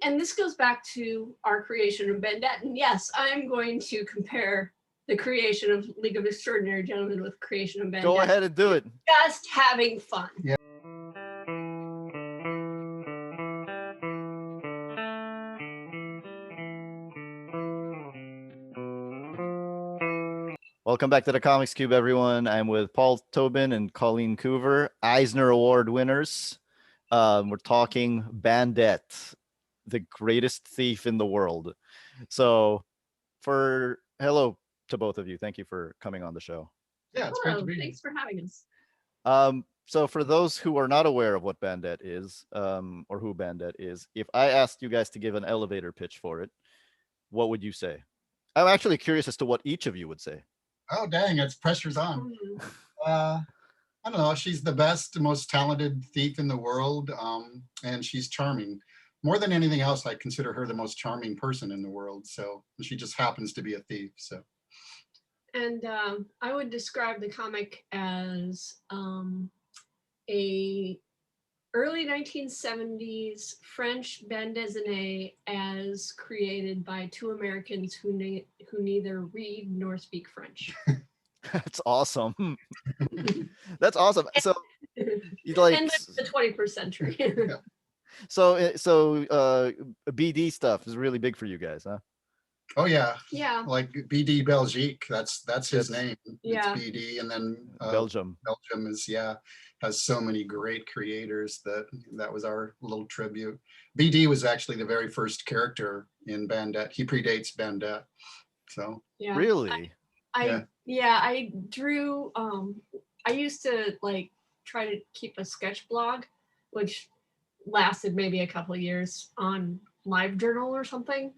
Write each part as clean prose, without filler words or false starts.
And this goes back to our creation of Bandette. And yes, I'm going to compare the creation of League of Extraordinary Gentlemen with creation of Bandette. Go ahead and do it. Just having fun. Yeah. Welcome back to the Comics Cube, everyone. I'm with Paul Tobin and Colleen Coover, Eisner Award winners. We're talking Bandette, the greatest thief in the world. So, hello to both of you. Thank you for coming on the show. Yeah, it's great to be here. Thanks for having us. So for those who are not aware of what Bandette is, or who Bandette is, if I asked you guys to give an elevator pitch for it, what would you say? I'm actually curious as to what each of you would say. Oh, dang, it's pressure's on. I don't know. She's the best, most talented thief in the world, and she's charming. More than anything else, I consider her the most charming person in the world. So she just happens to be a thief. So. And I would describe the comic as a early 1970s French bande dessinée as created by two Americans who neither read nor speak French. That's awesome. That's awesome. So you like and the 21st century. Yeah. So BD stuff is really big for you guys, huh? Oh yeah. Yeah. Like BD Belgique, that's his name. Yeah. It's BD, and then Belgium is has so many great creators that was our little tribute. BD was actually the very first character in Bandette. He predates Bandette. So yeah. Really? I drew I used to like try to keep a sketch blog, which lasted maybe a couple of years on LiveJournal or something.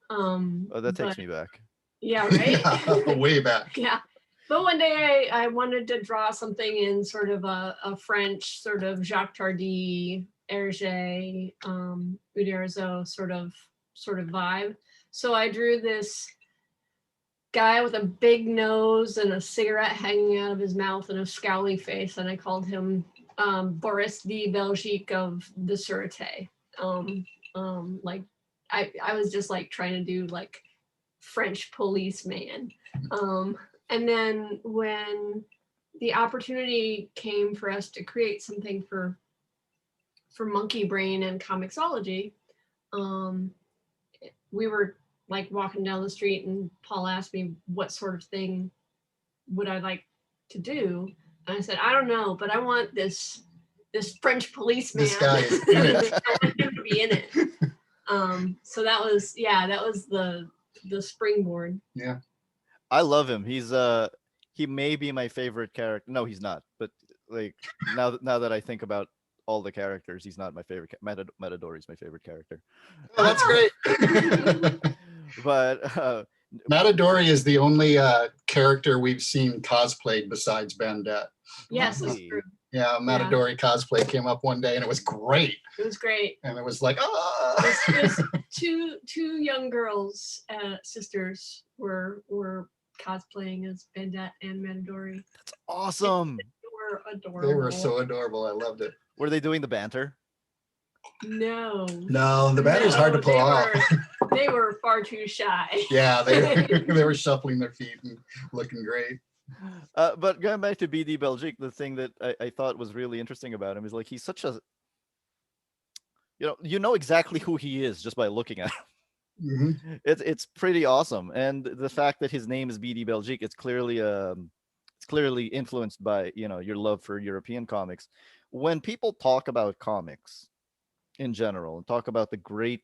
That takes me back. Yeah, right? Yeah, way back. Yeah. But one day I wanted to draw something in sort of a French sort of Jacques Tardy, Hergé, Uderzo sort of vibe. So I drew this guy with a big nose and a cigarette hanging out of his mouth and a scowly face, and I called him Boris the Belgique of the Sûreté. Like I was just like trying to do like French policeman. And then when the opportunity came for us to create something for Monkey Brain and Comixology, we were like walking down the street and Paul asked me what sort of thing would I like to do. And I said, I don't know, but I want this French policeman. This guy is in it. I want him to be in it. So that was the springboard. Yeah. I love him. He may be my favorite character. No, he's not. But like now that I think about all the characters, he's not my favorite. Matadori's my favorite character. Oh, that's great. But Matadori is the only character we've seen cosplayed besides Bandette. Yes, that's true. Yeah, Matadori cosplay came up one day and it was great. It was great. And it was like, It was two young girls, sisters were cosplaying as Bandette and Matadori. That's awesome. They were adorable. They were so adorable. I loved it. Were they doing the banter? No, the banter's hard to pull off. They were far too shy. Yeah, they were shuffling their feet and looking great. But going back to BD Belgique, the thing that I thought was really interesting about him is like he's such a, you know exactly who he is just by looking at him. Mm-hmm. It's pretty awesome, and the fact that his name is BD Belgique, it's clearly influenced by your love for European comics. When people talk about comics in general and talk about the great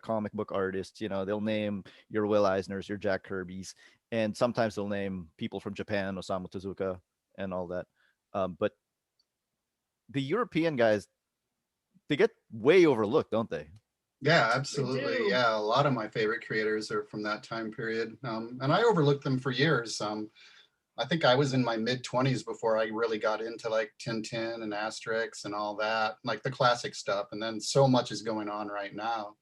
comic book artists, they'll name your Will Eisners, your Jack Kirby's, and sometimes they'll name people from Japan, Osamu Tezuka, and all that. But the European guys, they get way overlooked, don't they? Yeah, absolutely. Yeah, a lot of my favorite creators are from that time period, and I overlooked them for years. I think I was in my mid-20s before I really got into like Tintin and Asterix and all that, like the classic stuff. And then so much is going on right now.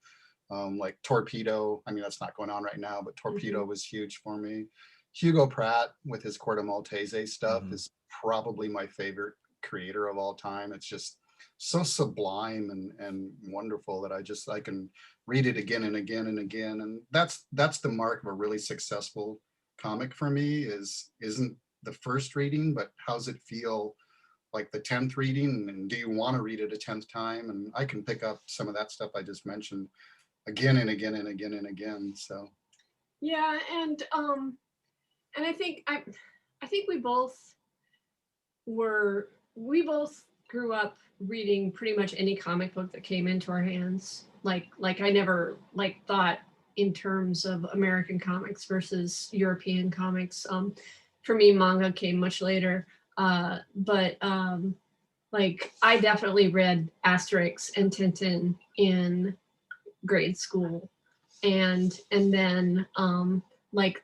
Like Torpedo, I mean, that's not going on right now, but Torpedo was huge for me. Hugo Pratt with his Corto Maltese stuff is probably my favorite creator of all time. It's just so sublime and wonderful that I can read it again and again and again. And that's the mark of a really successful comic for me, isn't the first reading, but how's it feel like the 10th reading, and do you want to read it a 10th time? And I can pick up some of that stuff I just mentioned again and again and again and again. So yeah, and I think we both grew up reading pretty much any comic book that came into our hands. Like I never thought in terms of American comics versus European comics. For me, manga came much later. But I definitely read Asterix and Tintin in grade school, and then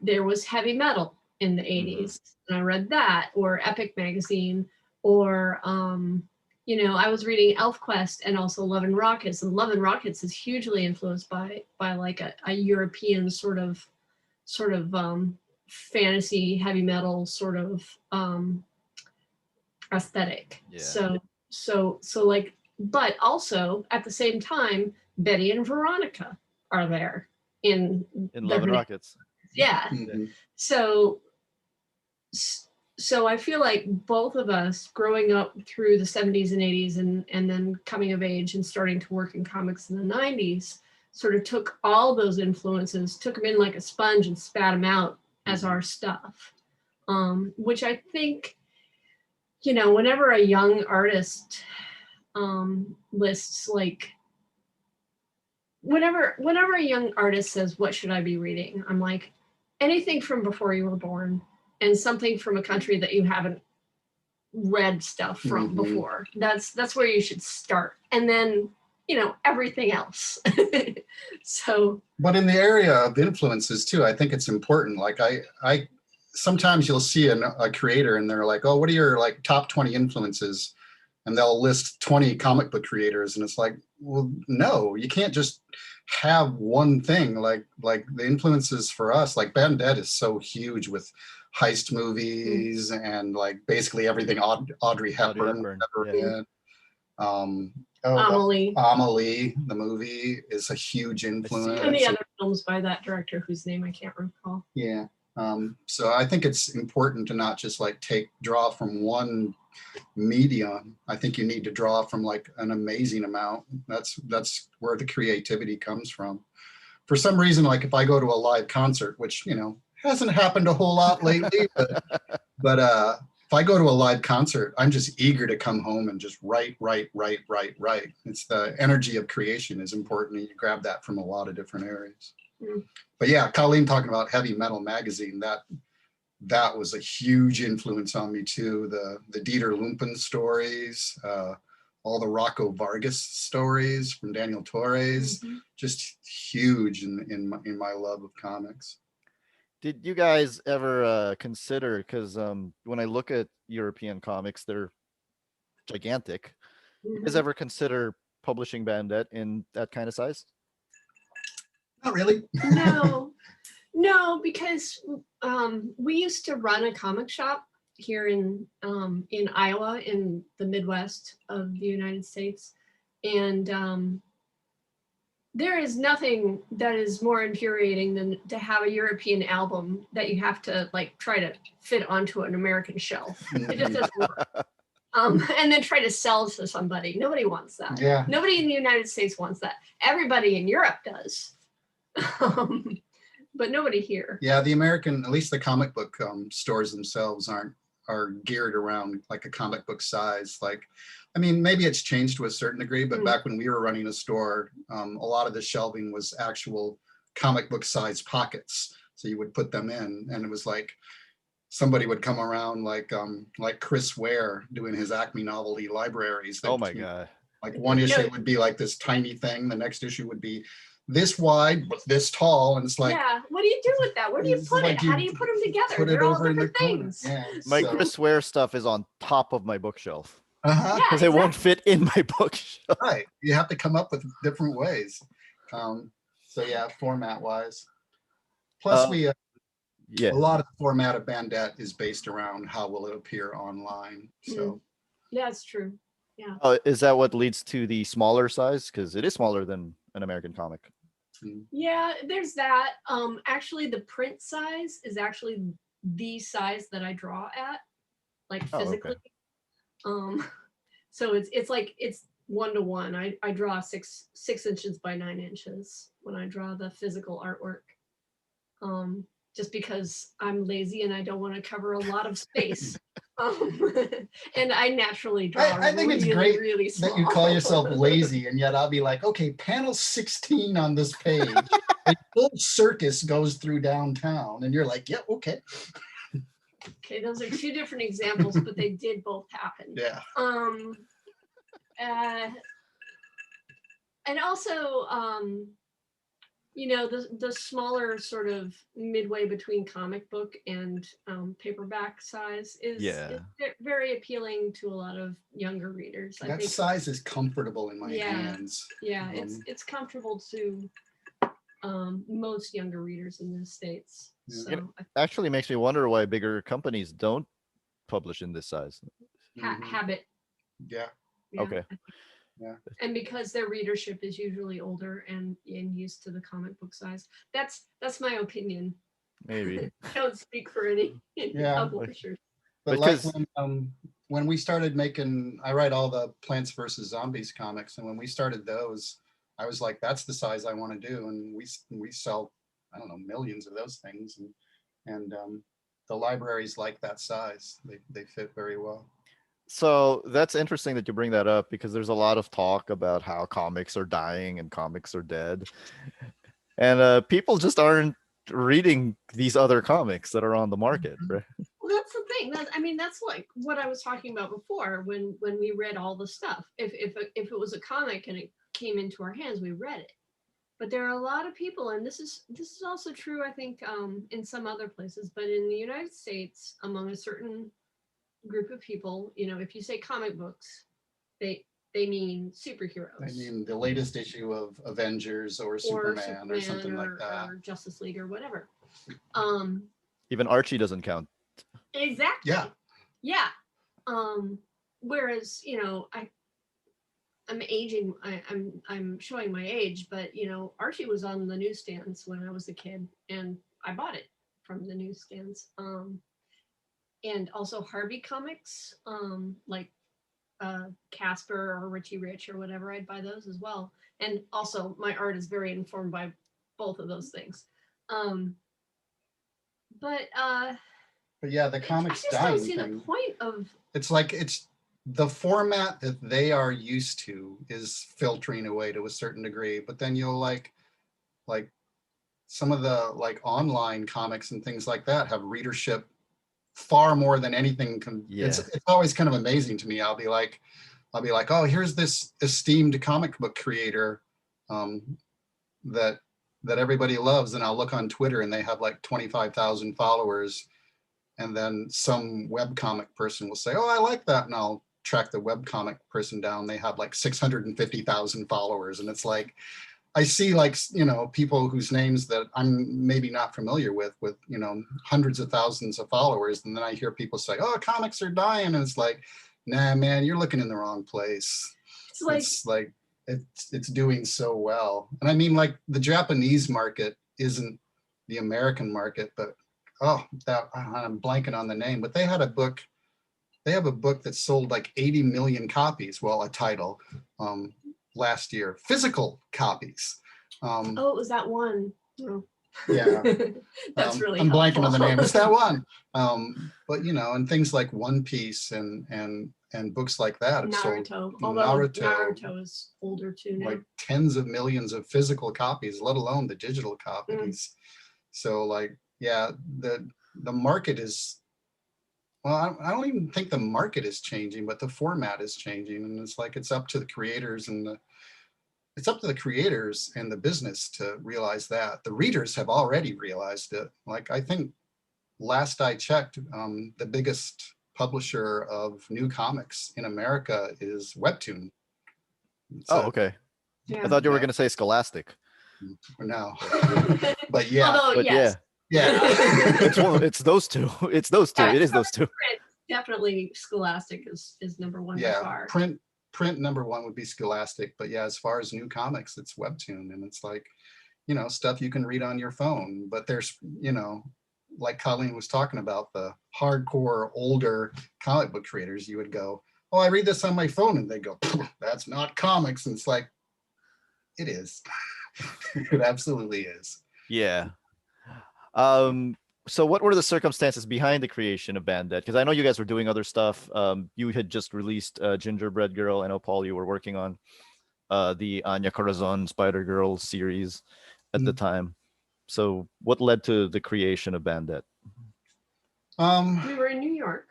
there was heavy metal in the 80s, and I read that, or Epic magazine, or I was reading ElfQuest and also Love and Rockets, and Love and Rockets is hugely influenced by like a European sort of fantasy heavy metal sort of aesthetic. Yeah. So but also at the same time, Betty and Veronica are there in Love and Rockets. Yeah. mhm. So I feel like both of us growing up through the 70s and 80s and then coming of age and starting to work in comics in the 90s sort of took all those influences, took them in like a sponge and spat them out as our stuff. Which I think, whenever a young artist lists, like, whenever a young artist says, what should I be reading? I'm like, anything from before you were born and something from a country that you haven't read stuff from before. That's where you should start. And then, everything else. So. But in the area of influences too, I think it's important. Like I sometimes you'll see a creator and they're like, oh, what are your like top 20 influences? And they'll list 20 comic book creators. And it's like, well, no, you can't just have one thing. Like the influences for us, like Bandette is so huge with heist movies and like basically everything Audrey Hepburn ever did. Amelie, the movie, is a huge influence. And the other films by that director whose name I can't recall. Yeah. So I think it's important to not just like draw from one medium. I think you need to draw from like an amazing amount. That's where the creativity comes from. For some reason, like if I go to a live concert, which, hasn't happened a whole lot lately, but if I go to a live concert, I'm just eager to come home and just write. It's the energy of creation is important, and you grab that from a lot of different areas. But yeah, Colleen talking about Heavy Metal magazine, that was a huge influence on me too. The Dieter Lumpen stories, all the Rocco Vargas stories from Daniel Torres, just huge in my love of comics. Did you guys ever consider, because when I look at European comics, they're gigantic. You guys ever consider publishing Bandette in that kind of size? Not really. No, because we used to run a comic shop here in Iowa, in the Midwest of the United States, and there is nothing that is more infuriating than to have a European album that you have to like try to fit onto an American shelf. It just doesn't work. And then try to sell to somebody. Nobody wants that. Yeah. Nobody in the United States wants that. Everybody in Europe does. But nobody here. Yeah, the American, at least the comic book stores themselves are geared around like a comic book size. Like, I mean, maybe it's changed to a certain degree, but back when we were running a store, a lot of the shelving was actual comic book size pockets. So you would put them in, and it was like somebody would come around like Chris Ware doing his Acme Novelty libraries. Oh my God. Like one issue would be like this tiny thing. The next issue would be this wide but this tall, and it's like, yeah, what do you do with that? Where do you put it? How do you put them together? They're all different things. Yeah, my Chris Ware stuff is on top of my bookshelf because because it won't fit in my bookshelf. Right, you have to come up with different ways. So yeah, format wise. Plus a lot of the format of Bandette is based around how will it appear online. So yeah, it's true. Yeah. Oh, is that what leads to the smaller size? Because it is smaller than an American comic. Yeah, there's that. Actually, the print size is actually the size that I draw at, like physically. So it's like it's 1-to-1. I draw 6 inches by 9 inches when I draw the physical artwork. Just because I'm lazy and I don't want to cover a lot of space. And I naturally draw. I think really, it's great really small. that you call yourself lazy, and yet I'll be like, okay, panel 16 on this page. A full circus goes through downtown, and you're like, yeah, okay. Okay, those are 2 different examples, but they did both happen. Yeah. And also, you know, the smaller sort of midway between comic book and paperback size is very appealing to a lot of younger readers. I That think size is comfortable in my hands. Yeah, it's comfortable to most younger readers in the States. Yeah. So It actually makes me wonder why bigger companies don't publish in this size. habit. Yeah. Okay. Yeah. And because their readership is usually older and used to the comic book size. That's my opinion. Maybe. I don't speak for any publishers. But Because- like when we started making, I write all the Plants vs. Zombies comics, and when we started those, I was like, that's the size I want to do, and we sell, I don't know, millions of those things, and the libraries like that size. They fit very well. So that's interesting that you bring that up, because there's a lot of talk about how comics are dying and comics are dead. And people just aren't reading these other comics that are on the market, right? Well, that's the thing. That's like what I was talking about before when we read all the stuff. If it was a comic and it came into our hands, we read it. But there are a lot of people, and this is also true, I think, in some other places, but in the United States, among a certain group of people, you know, if you say comic books, they mean superheroes. I mean, the latest issue of Avengers or Superman or something like that. Or Justice League or whatever. Even Archie doesn't count. Exactly. Yeah. Whereas, you know, I'm aging. I'm showing my age, but you know, Archie was on the newsstands when I was a kid, and I bought it from the newsstands. And also Harvey comics, like Casper or Richie Rich or whatever. I'd buy those as well. And also, my art is very informed by both of those things. But yeah, the comics dying I just don't see thing. the point of. It's like the format that they are used to is filtering away to a certain degree, but then you'll like some of the like online comics and things like that have readership far more than anything can. Yeah. It's always kind of amazing to me. I'll be like, oh, here's this esteemed comic book creator that everybody loves, and I'll look on Twitter and they have like 25,000 followers, and then some webcomic person will say, oh, I like that, and I'll track the webcomic person down. They have like 650,000 followers, and it's like, I see like, you know, people whose names that I'm maybe not familiar with, you know, hundreds of thousands of followers. And then I hear people say, oh, comics are dying. And it's like, nah, man, you're looking in the wrong place. It's like it's doing so well. And I mean, like, the Japanese market isn't the American market, but I'm blanking on the name, but they have a book that sold like 80 million copies. Well, a title, last year, physical copies. It was that one. Oh. Yeah. That's really I'm blanking helpful. on the name. It's that one. But you know, and things like One Piece and books like that have Naruto. sold. Although Naruto is older too now. Like tens of millions of physical copies, let alone the digital copies. So like, yeah, the market is, well, I don't even think the market is changing, but the format is changing. And it's like, it's up to the creators and the business to realize that. The readers have already realized it. Like, I think last I checked, the biggest publisher of new comics in America is Webtoon. Okay. Yeah. I thought you were going to say Scholastic. No, but yeah. Although, But yes. Yeah. It's those two. It's those two. Yeah, It is those two. Definitely Scholastic is number one by Yeah, far. print print #1 would be Scholastic, but yeah, as far as new comics, it's Webtoon, and it's like, you know, stuff you can read on your phone. But there's, you know, like Colleen was talking about, the hardcore older comic book creators, you would go, oh, I read this on my phone, and they go, that's not comics. And it's like, it is. It absolutely is. Yeah. So what were the circumstances behind the creation of Bandette? Because I know you guys were doing other stuff. You had just released Gingerbread Girl. I know, Paul, you were working on the Anya Corazon Spider-Girl series at the time. So what led to the creation of Bandette? We were in New York.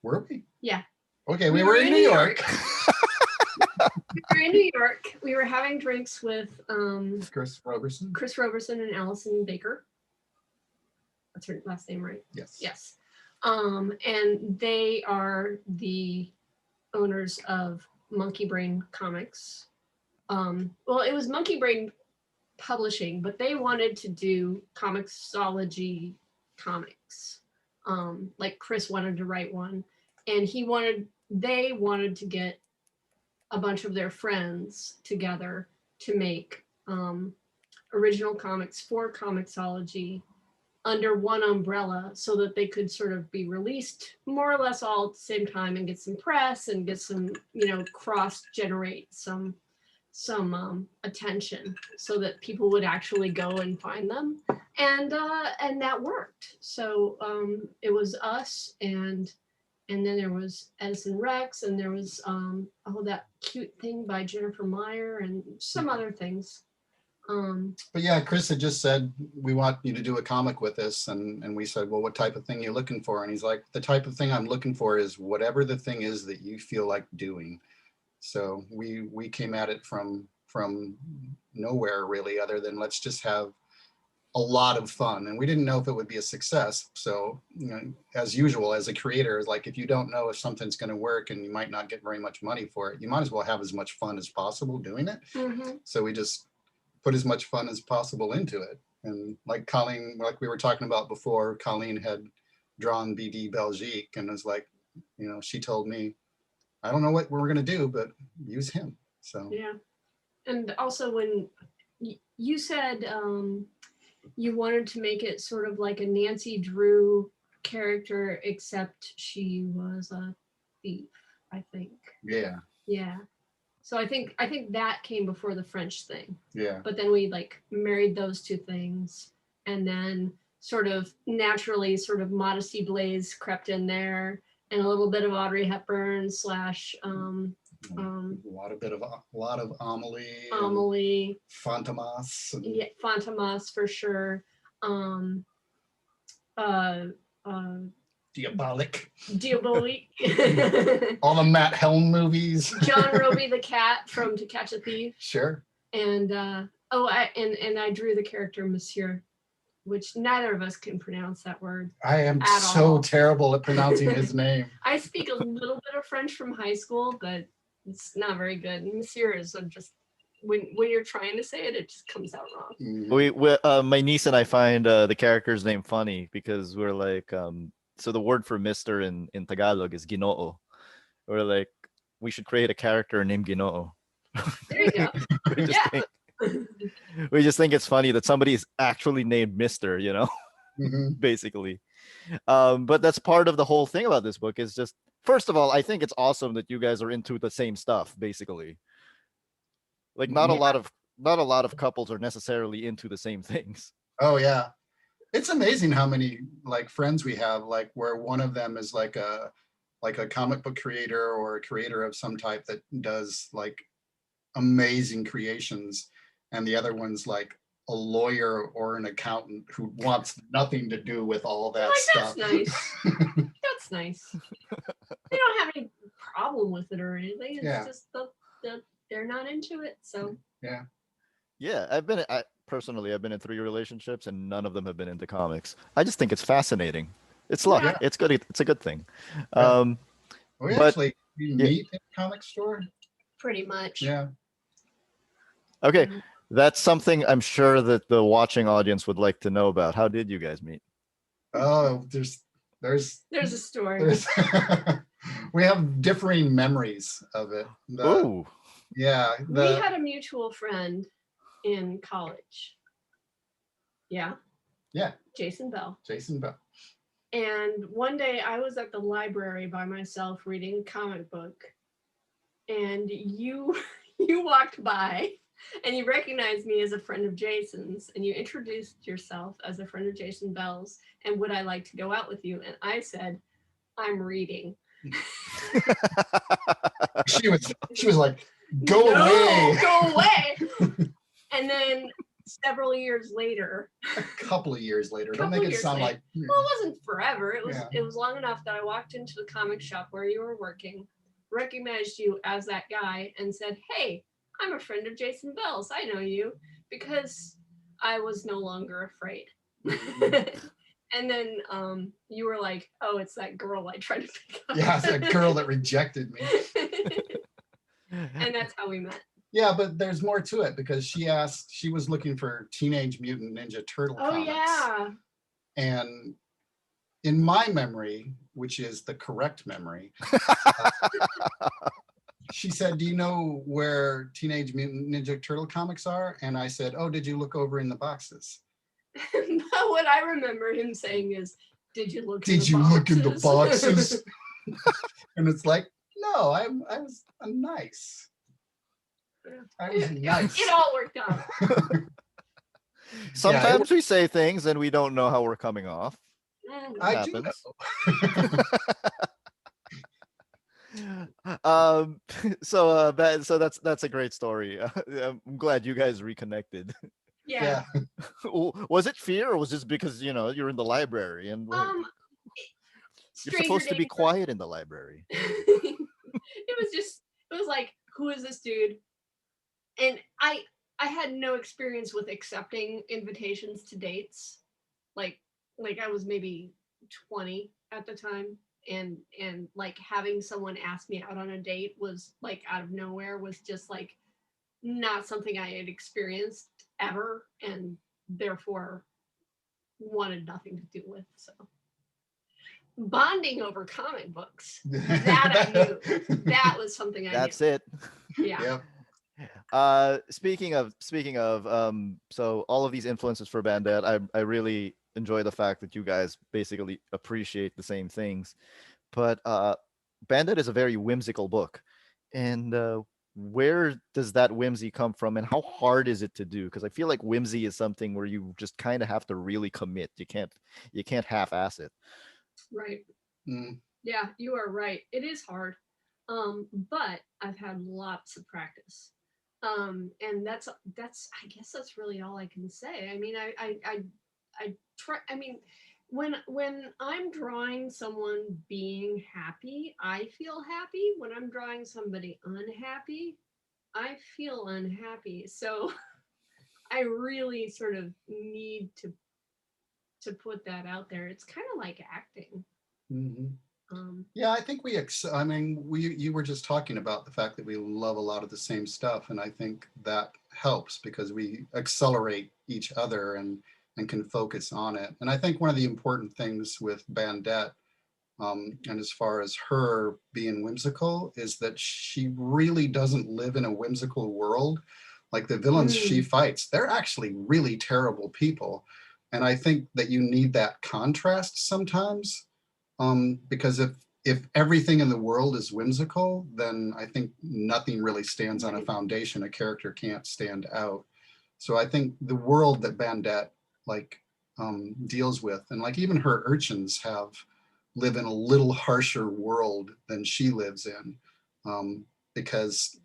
Were we? Yeah. Okay, we were in New York. We were in New York. We were having drinks with Chris Roberson. Chris Roberson and Allison Baker. That's her last name, right? Yes. Yes. And they are the owners of Monkey Brain Comics. Well, it was Monkey Brain Publishing, but they wanted to do comicsology comics. Like Chris wanted to write one, and they wanted to get a bunch of their friends together to make original comics for comicsology under one umbrella, so that they could sort of be released more or less all at the same time and get some press and get some, you know, cross-generate some attention, so that people would actually go and find them. And that worked. So it was us, and then there was Edison Rex, and there was that cute thing by Jennifer Meyer, and some other things. But yeah, Chris had just said, we want you to do a comic with us. And we said, well, what type of thing are you looking for? And he's like, the type of thing I'm looking for is whatever the thing is that you feel like doing. So we came at it from nowhere really, other than let's just have a lot of fun. And we didn't know if it would be a success. So, you know, as usual, as a creator, like, if you don't know if something's going to work and you might not get very much money for it, you might as well have as much fun as possible doing it. So we just put as much fun as possible into it. And like Colleen, like we were talking about before, Colleen had drawn BD Belgique, and was like, you know, she told me, I don't know what we're going to do, but use him. So yeah. And also, when you said you wanted to make it sort of like a Nancy Drew character, except she was a thief, I think. Yeah. So I think that came before the French thing. Yeah. But then we like married those two things, and then sort of naturally sort of Modesty Blaze crept in there, and a little bit of Audrey Hepburn / a lot of Amelie. Amelie. Fantomas. Yeah, Fantomas for sure. Diabolic. Diabolique. All the Matt Helm movies. John Roby the cat from To Catch a Thief. Sure. And I drew the character Monsieur, which neither of us can pronounce that word. I am at so all. terrible at pronouncing his name. I speak a little bit of French from high school, but it's not very good. Monsieur is just, when you're trying to say it, it just comes out wrong. My niece and I find the character's name funny, because we're like, so the word for Mister in Tagalog is Ginoo. We're like, we should create a character named Ginoo. There you go. We just think it's funny that somebody is actually named Mister, you know, basically. But that's part of the whole thing about this book, is just, first of all, I think it's awesome that you guys are into the same stuff, basically. Like, not a lot of couples are necessarily into the same things. Oh yeah. It's amazing how many like friends we have, like where one of them is like a comic book creator or a creator of some type that does like amazing creations, and the other one's like a lawyer or an accountant who wants nothing to do with all that stuff. That's nice. That's nice. They don't have any problem with it or anything. It's just they're not into it. So yeah, I've been in 3 relationships, and none of them have been into comics. I just think it's fascinating. It's luck. Yeah. It's good. It's a good thing. We actually meet in a comic store. Pretty much. Yeah. Okay, that's something I'm sure that the watching audience would like to know about. How did you guys meet? Oh, there's There's a story. we have differing memories of it. Oh, Yeah. We had a mutual friend in college. Yeah. Yeah. Jason Bell. Jason Bell. And one day I was at the library by myself reading a comic book, and you walked by and you recognized me as a friend of Jason's, and you introduced yourself as a friend of Jason Bell's, and would I like to go out with you? And I said, I'm reading. she was like, go away. And then several years later, a couple of years later, don't make it sound like, well, it wasn't forever. It was long enough that I walked into the comic shop where you were working, recognized you as that guy, and said, hey, I'm a friend of Jason Bell's. I know you, because I was no longer afraid. And then you were like, oh, it's that girl I tried to pick up. Yeah, it's that girl that rejected me. And that's how we met. Yeah, but there's more to it, because she was looking for Teenage Mutant Ninja Turtle comics. Yeah. And in my memory, which is the correct memory, she said, do you know where Teenage Mutant Ninja Turtle comics are? And I said, oh, did you look over in the boxes? What I remember him saying is, did you look in the boxes? And it's like, no, I was nice. I was nice. It all worked out. Sometimes we say things and we don't know how we're coming off. I do know. So that's a great story. I'm glad you guys reconnected. Yeah. Was it fear, or was this because you're in the library and you're supposed to be quiet in the library? It was like, who is this dude? And I had no experience with accepting invitations to dates. Like I was maybe 20 at the time, and like having someone ask me out on a date was like out of nowhere, was just like not something I had experienced ever, and therefore wanted nothing to do with. So bonding over comic books, that I knew. That was something I knew. That's it. Yeah. Speaking of so all of these influences for Bandette, I really enjoy the fact that you guys basically appreciate the same things. But Bandette is a very whimsical book, and where does that whimsy come from, and how hard is it to do? Because I feel like whimsy is something where you just kind of have to really commit. You can't half-ass it. Right. Yeah, you are right. It is hard. But I've had lots of practice. And that's I guess that's really all I can say. I mean, I try. I mean, when I'm drawing someone being happy, I feel happy. When I'm drawing somebody unhappy, I feel unhappy. So I really sort of need to put that out there. It's kind of like acting. Yeah, I think you were just talking about the fact that we love a lot of the same stuff, and I think that helps because we accelerate each other and can focus on it. And I think one of the important things with Bandette, and as far as her being whimsical, is that she really doesn't live in a whimsical world. Like the villains she fights, they're actually really terrible people. And I think that you need that contrast sometimes. Because if everything in the world is whimsical, then I think nothing really stands on a foundation. A character can't stand out. So I think the world that Bandette deals with, and like even her urchins live in a little harsher world than she lives in, because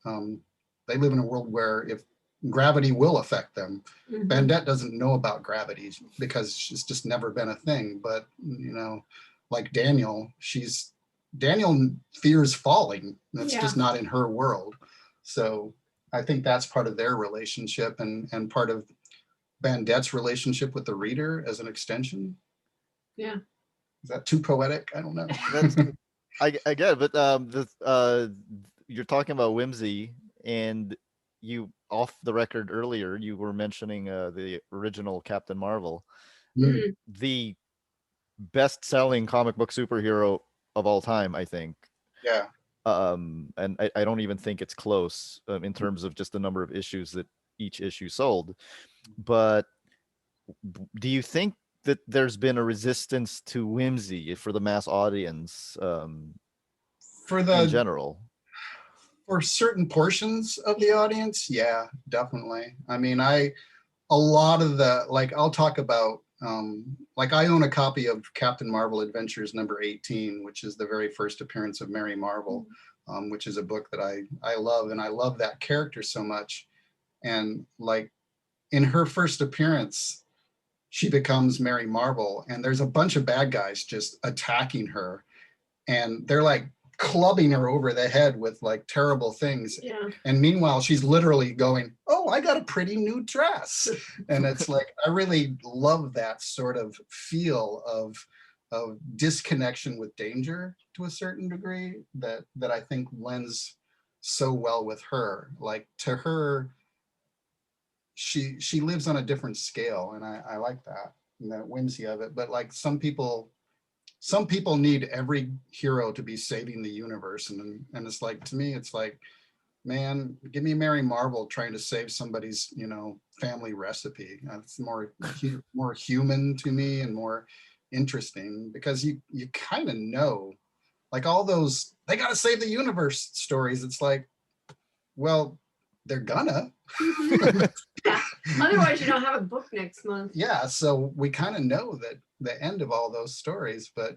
they live in a world where if gravity will affect them. Bandette doesn't know about gravity because it's just never been a thing. But like Daniel fears falling. That's just not in her world. So I think that's part of their relationship and part of Bandette's relationship with the reader as an extension. Yeah. Is that too poetic? I don't know. I get it, but you're talking about whimsy, and you off the record earlier, you were mentioning the original Captain Marvel. The best-selling comic book superhero of all time, I think. Yeah. And I don't even think it's close in terms of just the number of issues that each issue sold. But do you think that there's been a resistance to whimsy for the mass audience in general? For certain portions of the audience, yeah, definitely. I mean, a lot of the, like, I'll talk about, like, I own a copy of Captain Marvel Adventures number 18, which is the very first appearance of Mary Marvel, which is a book that I love, and I love that character so much. And like in her first appearance, she becomes Mary Marvel, and there's a bunch of bad guys just attacking her, and they're like clubbing her over the head with like terrible things. Yeah. And meanwhile, she's literally going, "Oh, I got a pretty new dress." And it's like, I really love that sort of feel of disconnection with danger to a certain degree that I think lends so well with her. Like, to her, she lives on a different scale, and I like that, and that whimsy of it. But like, some people need every hero to be saving the universe, and it's like, to me, it's like, man, give me Mary Marvel trying to save somebody's, family recipe. It's more human to me and more interesting, because you kind of know, like, all those "they got to save the universe" stories. It's like, well, they're gonna. Yeah. Otherwise, you don't have a book next month. Yeah, so we kind of know that the end of all those stories, but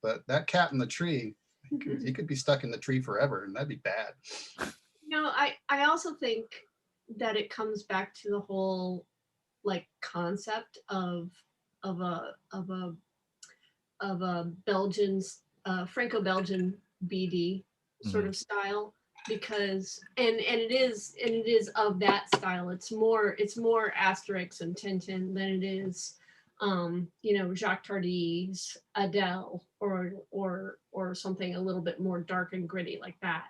but that cat in the tree, he could be stuck in the tree forever, and that'd be bad. I also think that it comes back to the whole like concept of a Belgian, Franco-Belgian BD sort of style, because and it is of that style. It's more Asterix and Tintin than it is Jacques Tardy's Adele or something a little bit more dark and gritty like that.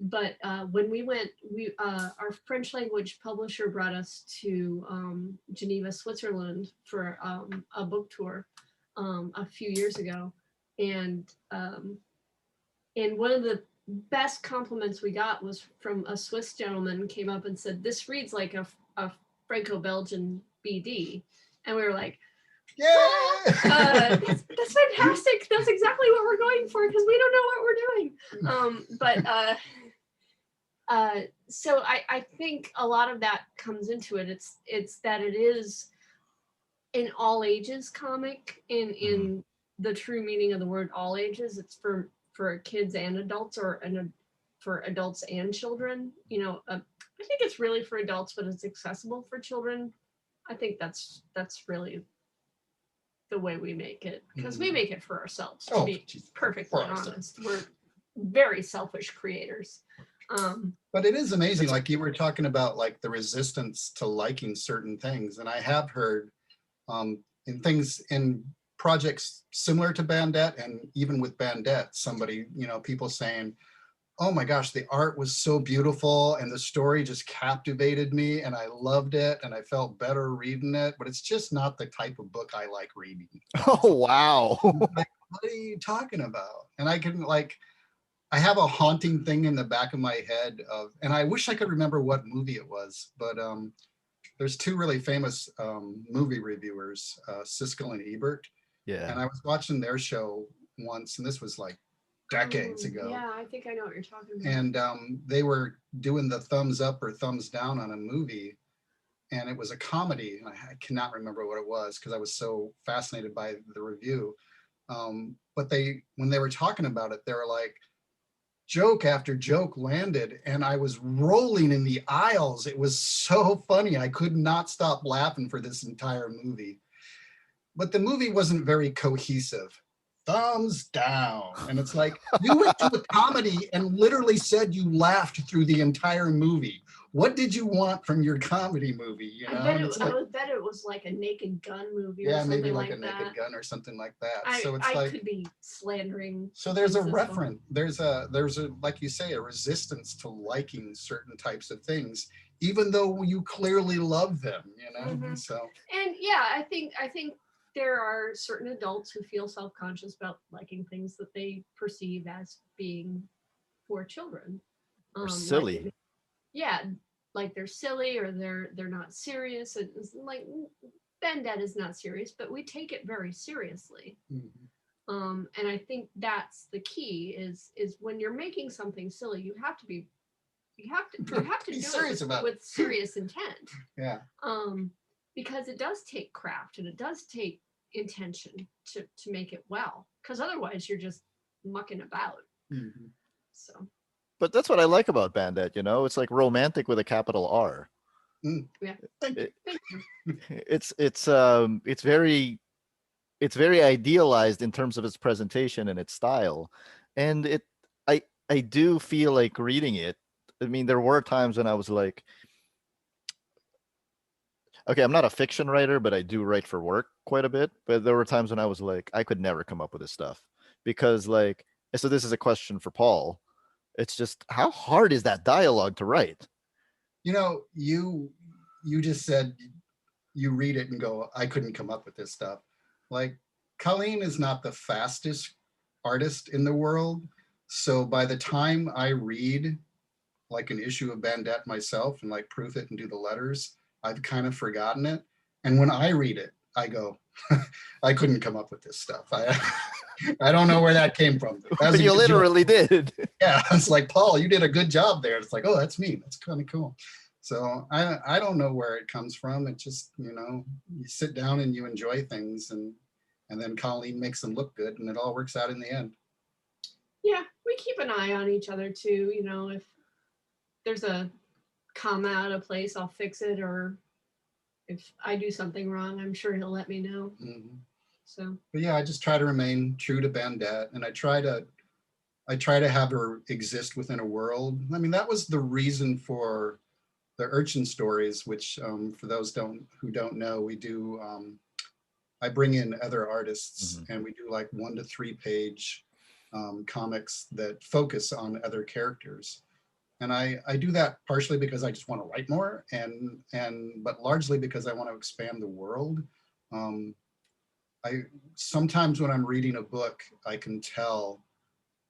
But when we went, our French language publisher brought us to Geneva, Switzerland for a book tour a few years ago, and one of the best compliments we got was from a Swiss gentleman, came up and said, "This reads like a Franco-Belgian BD," and we were like, "Yeah, that's fantastic! That's exactly what we're going for, because we don't know what we're doing." So I think a lot of that comes into it. It's that it is an all ages comic in the true meaning of the word all ages. It's for kids and adults, for adults and children. I think it's really for adults, but it's accessible for children. I think that's really the way we make it, because we make it for ourselves, to be perfectly honest. We're very selfish creators. But it is amazing, like you were talking about, like the resistance to liking certain things, and I have heard in projects similar to Bandette, and even with Bandette, people saying, "Oh my gosh, the art was so beautiful and the story just captivated me and I loved it and I felt better reading it, but it's just not the type of book I like reading." Oh, wow. Like, what are you talking about? And I have a haunting thing in the back of my head and I wish I could remember what movie it was, but there's two really famous movie reviewers, Siskel and Ebert. Yeah. And I was watching their show once, and this was like decades ago. Yeah, I think I know what you're talking about. And they were doing the thumbs up or thumbs down on a movie, and it was a comedy. And I cannot remember what it was because I was so fascinated by the review. But when they were talking about it, they were like, joke after joke landed, and I was rolling in the aisles. It was so funny. I could not stop laughing for this entire movie. But the movie wasn't very cohesive. Thumbs down. And it's like, you went to a comedy and literally said you laughed through the entire movie. What did you want from your comedy movie? I bet it was like a Naked Gun movie. Yeah, or something maybe like a that. Naked Gun or something like that. I could be slandering. So there's a reference. There's a like you say, a resistance to liking certain types of things, even though you clearly love them. So. And yeah, I think there are certain adults who feel self-conscious about liking things that they perceive as being for children. Or Like, silly. yeah, like they're silly or they're not serious. It's like Bandette is not serious, but we take it very seriously. And I think that's the key is when you're making something silly, you have to be you have to Be do serious it about with serious intent. Yeah. Because it does take craft and it does take intention to make it well. Because otherwise you're just mucking about. So But that's what I like about Bandette, you know? It's like romantic with a capital R. yeah. It- Thank you. it's very idealized in terms of its presentation and its style. And I do feel like reading it. I mean, there were times when I was like, okay, I'm not a fiction writer, but I do write for work quite a bit. But there were times when I was like, I could never come up with this stuff because, like, so this is a question for Paul. It's just, how hard is that dialogue to write? You know, you just said you read it and go, I couldn't come up with this stuff. Like, Colleen is not the fastest artist in the world. So by the time I read like an issue of Bandette myself and like proof it and do the letters, I've kind of forgotten it. And when I read it, I go, I couldn't come up with this stuff. I don't know where that came from. But you literally did. Yeah, it's like, Paul, you did a good job there. It's like, oh, that's me. That's kind of cool. So I don't know where it comes from. It just, you know, you sit down and you enjoy things and then Colleen makes them look good and it all works out in the end. Yeah, we keep an eye on each other too. You know, if there's a comma out of place, I'll fix it. Or if I do something wrong, I'm sure he'll let me know. So, but yeah, I just try to remain true to Bandette, and I try to have her exist within a world. I mean, that was the reason for the Urchin stories, which for those who don't know, we do. I bring in other artists, and we do like 1 to 3 page comics that focus on other characters. And I do that partially because I just want to write more, but largely because I want to expand the world. I sometimes when I'm reading a book, I can tell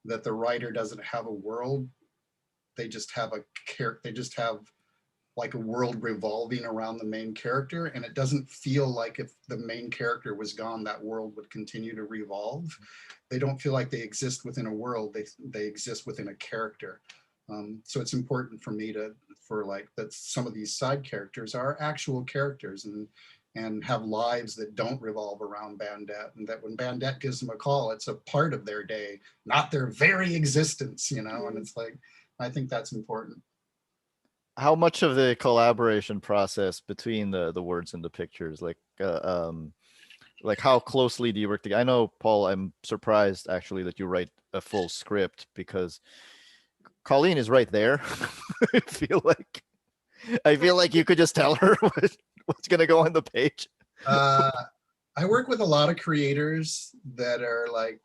that the writer doesn't have a world. They just have a character. They just have like a world revolving around the main character, and it doesn't feel like if the main character was gone, that world would continue to revolve. They don't feel like they exist within a world. They exist within a character. So it's important for me that some of these side characters are actual characters and have lives that don't revolve around Bandette, and that when Bandette gives them a call, it's a part of their day, not their very existence, you know. And it's like, I think that's important. How much of the collaboration process between the words and the pictures, like how closely do you work together? I know, Paul, I'm surprised actually that you write a full script because Colleen is right there. I feel like you could just tell her what's going to go on the page. I work with a lot of creators that are like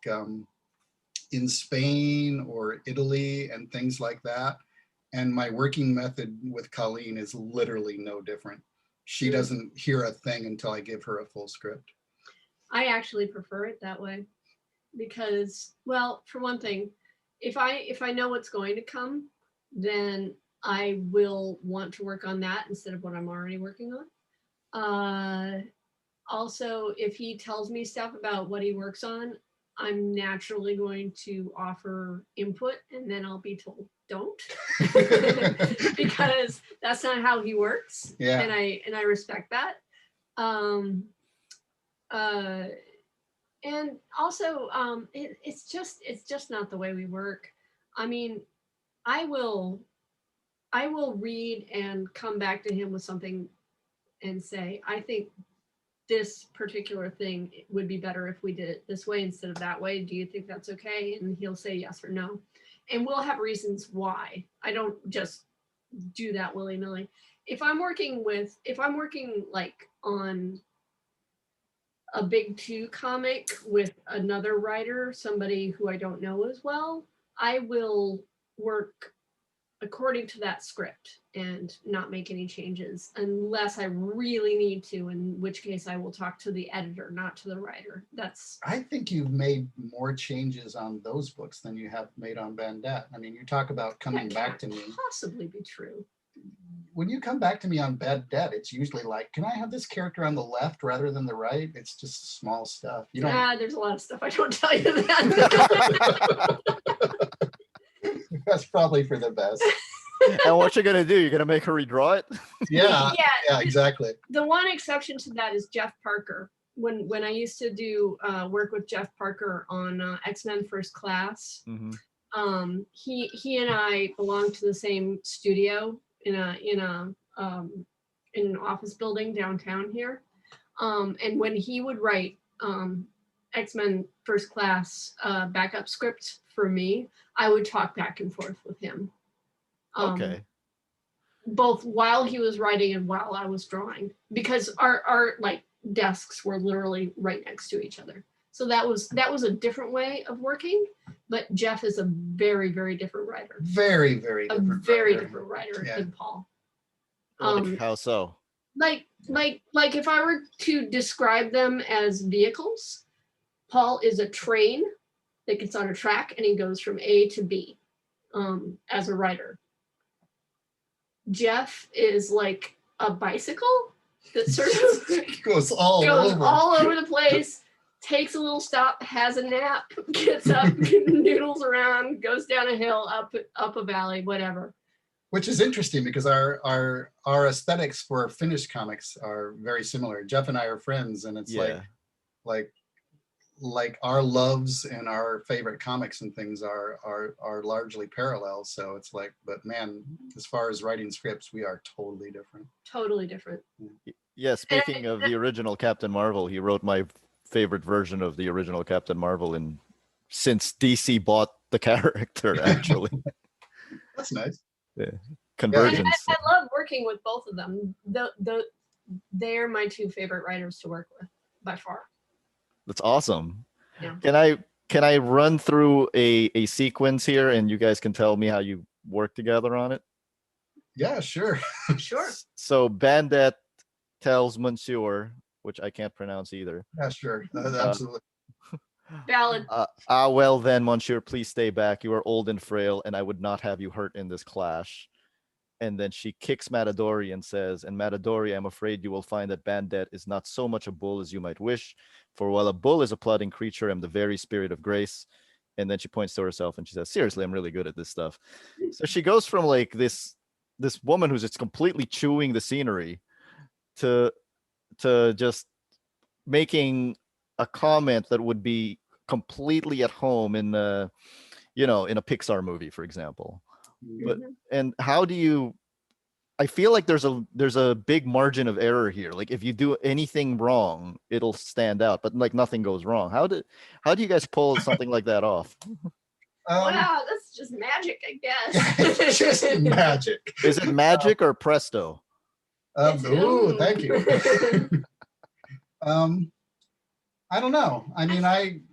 in Spain or Italy and things like that. And my working method with Colleen is literally no different. She doesn't hear a thing until I give her a full script. I actually prefer it that way because, well, for one thing, if I know what's going to come, then I will want to work on that instead of what I'm already working on. Also, if he tells me stuff about what he works on, I'm naturally going to offer input, and then I'll be told don't because that's not how he works. Yeah. And I respect that. And also, it's just not the way we work. I mean, I will read and come back to him with something and say, I think this particular thing would be better if we did it this way instead of that way. Do you think that's okay? And he'll say yes or no. And we'll have reasons why. I don't just do that willy-nilly. If I'm working like on a big 2 comic with another writer, somebody who I don't know as well, I will work according to that script and not make any changes unless I really need to, in which case I will talk to the editor, not to the writer. I think you've made more changes on those books than you have made on Bandette. I mean, you talk about coming back to me. Possibly be true. When you come back to me on Bandette, it's usually like, can I have this character on the left rather than the right? It's just small stuff. You don't. There's a lot of stuff I don't tell you that. That's probably for the best. And what you're gonna do? You're gonna make her redraw it? Yeah, exactly. The one exception to that is Jeff Parker. When I used to do work with Jeff Parker on X-Men First Class, he and I belonged to the same studio in an office building downtown here. And when he would write X-Men First Class backup script for me, I would talk back and forth with him. Okay. Both while he was writing and while I was drawing, because our like desks were literally right next to each other. So that was a different way of working. But Jeff is a very, very different writer. Very, very different. A very different writer than Paul. How so? Like if I were to describe them as vehicles, Paul is a train that gets on a track and he goes from A to B as a writer. Jeff is like a bicycle that sort of goes all over the place, takes a little stop, has a nap, gets up, noodles around, goes down a hill, up a valley, whatever. Which is interesting because our aesthetics for finished comics are very similar. Jeff and I are friends, and it's like our loves and our favorite comics and things are largely parallel. So it's like, but man, as far as writing scripts, we are totally different. Totally different. Yeah, speaking of the original Captain Marvel, he wrote my favorite version of the original Captain Marvel since DC bought the character, actually. That's nice. Yeah. Convergence. I love working with both of them. They're my two favorite writers to work with by far. That's awesome. Yeah. Can I run through a sequence here and you guys can tell me how you work together on it? Yeah, sure. Sure. So Bandette tells Monsieur, which I can't pronounce either. Yeah, sure. Absolutely. Valid. Well then, Monsieur, please stay back. You are old and frail, and I would not have you hurt in this clash. And then she kicks Matadori and says, and Matadori, I'm afraid you will find that Bandette is not so much a bull as you might wish. For while a bull is a plodding creature, I'm the very spirit of grace. And then she points to herself and she says, seriously, I'm really good at this stuff. So she goes from like this woman who's just completely chewing the scenery to just making a comment that would be completely at home in a Pixar movie, for example. But and how do you, I feel like there's a big margin of error here. Like if you do anything wrong, it'll stand out, but like nothing goes wrong. How do you guys pull something like that off? Wow, that's just magic, I guess. It's just magic. Is it magic or Presto? Ooh, thank you. I don't know. I mean, I'm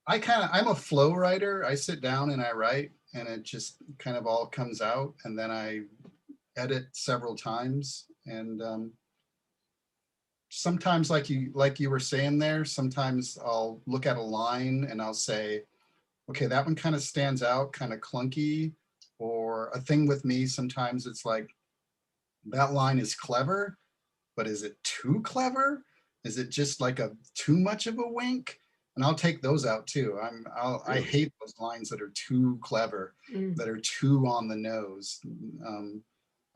a flow writer. I sit down and I write, and it just kind of all comes out, and then I edit several times. And sometimes, like you were saying there, sometimes I'll look at a line and I'll say, okay, that one kind of stands out, kind of clunky. Or a thing with me, sometimes it's like, that line is clever, but is it too clever? Is it just like too much of a wink? And I'll take those out too. I hate those lines that are too clever, that are too on the nose.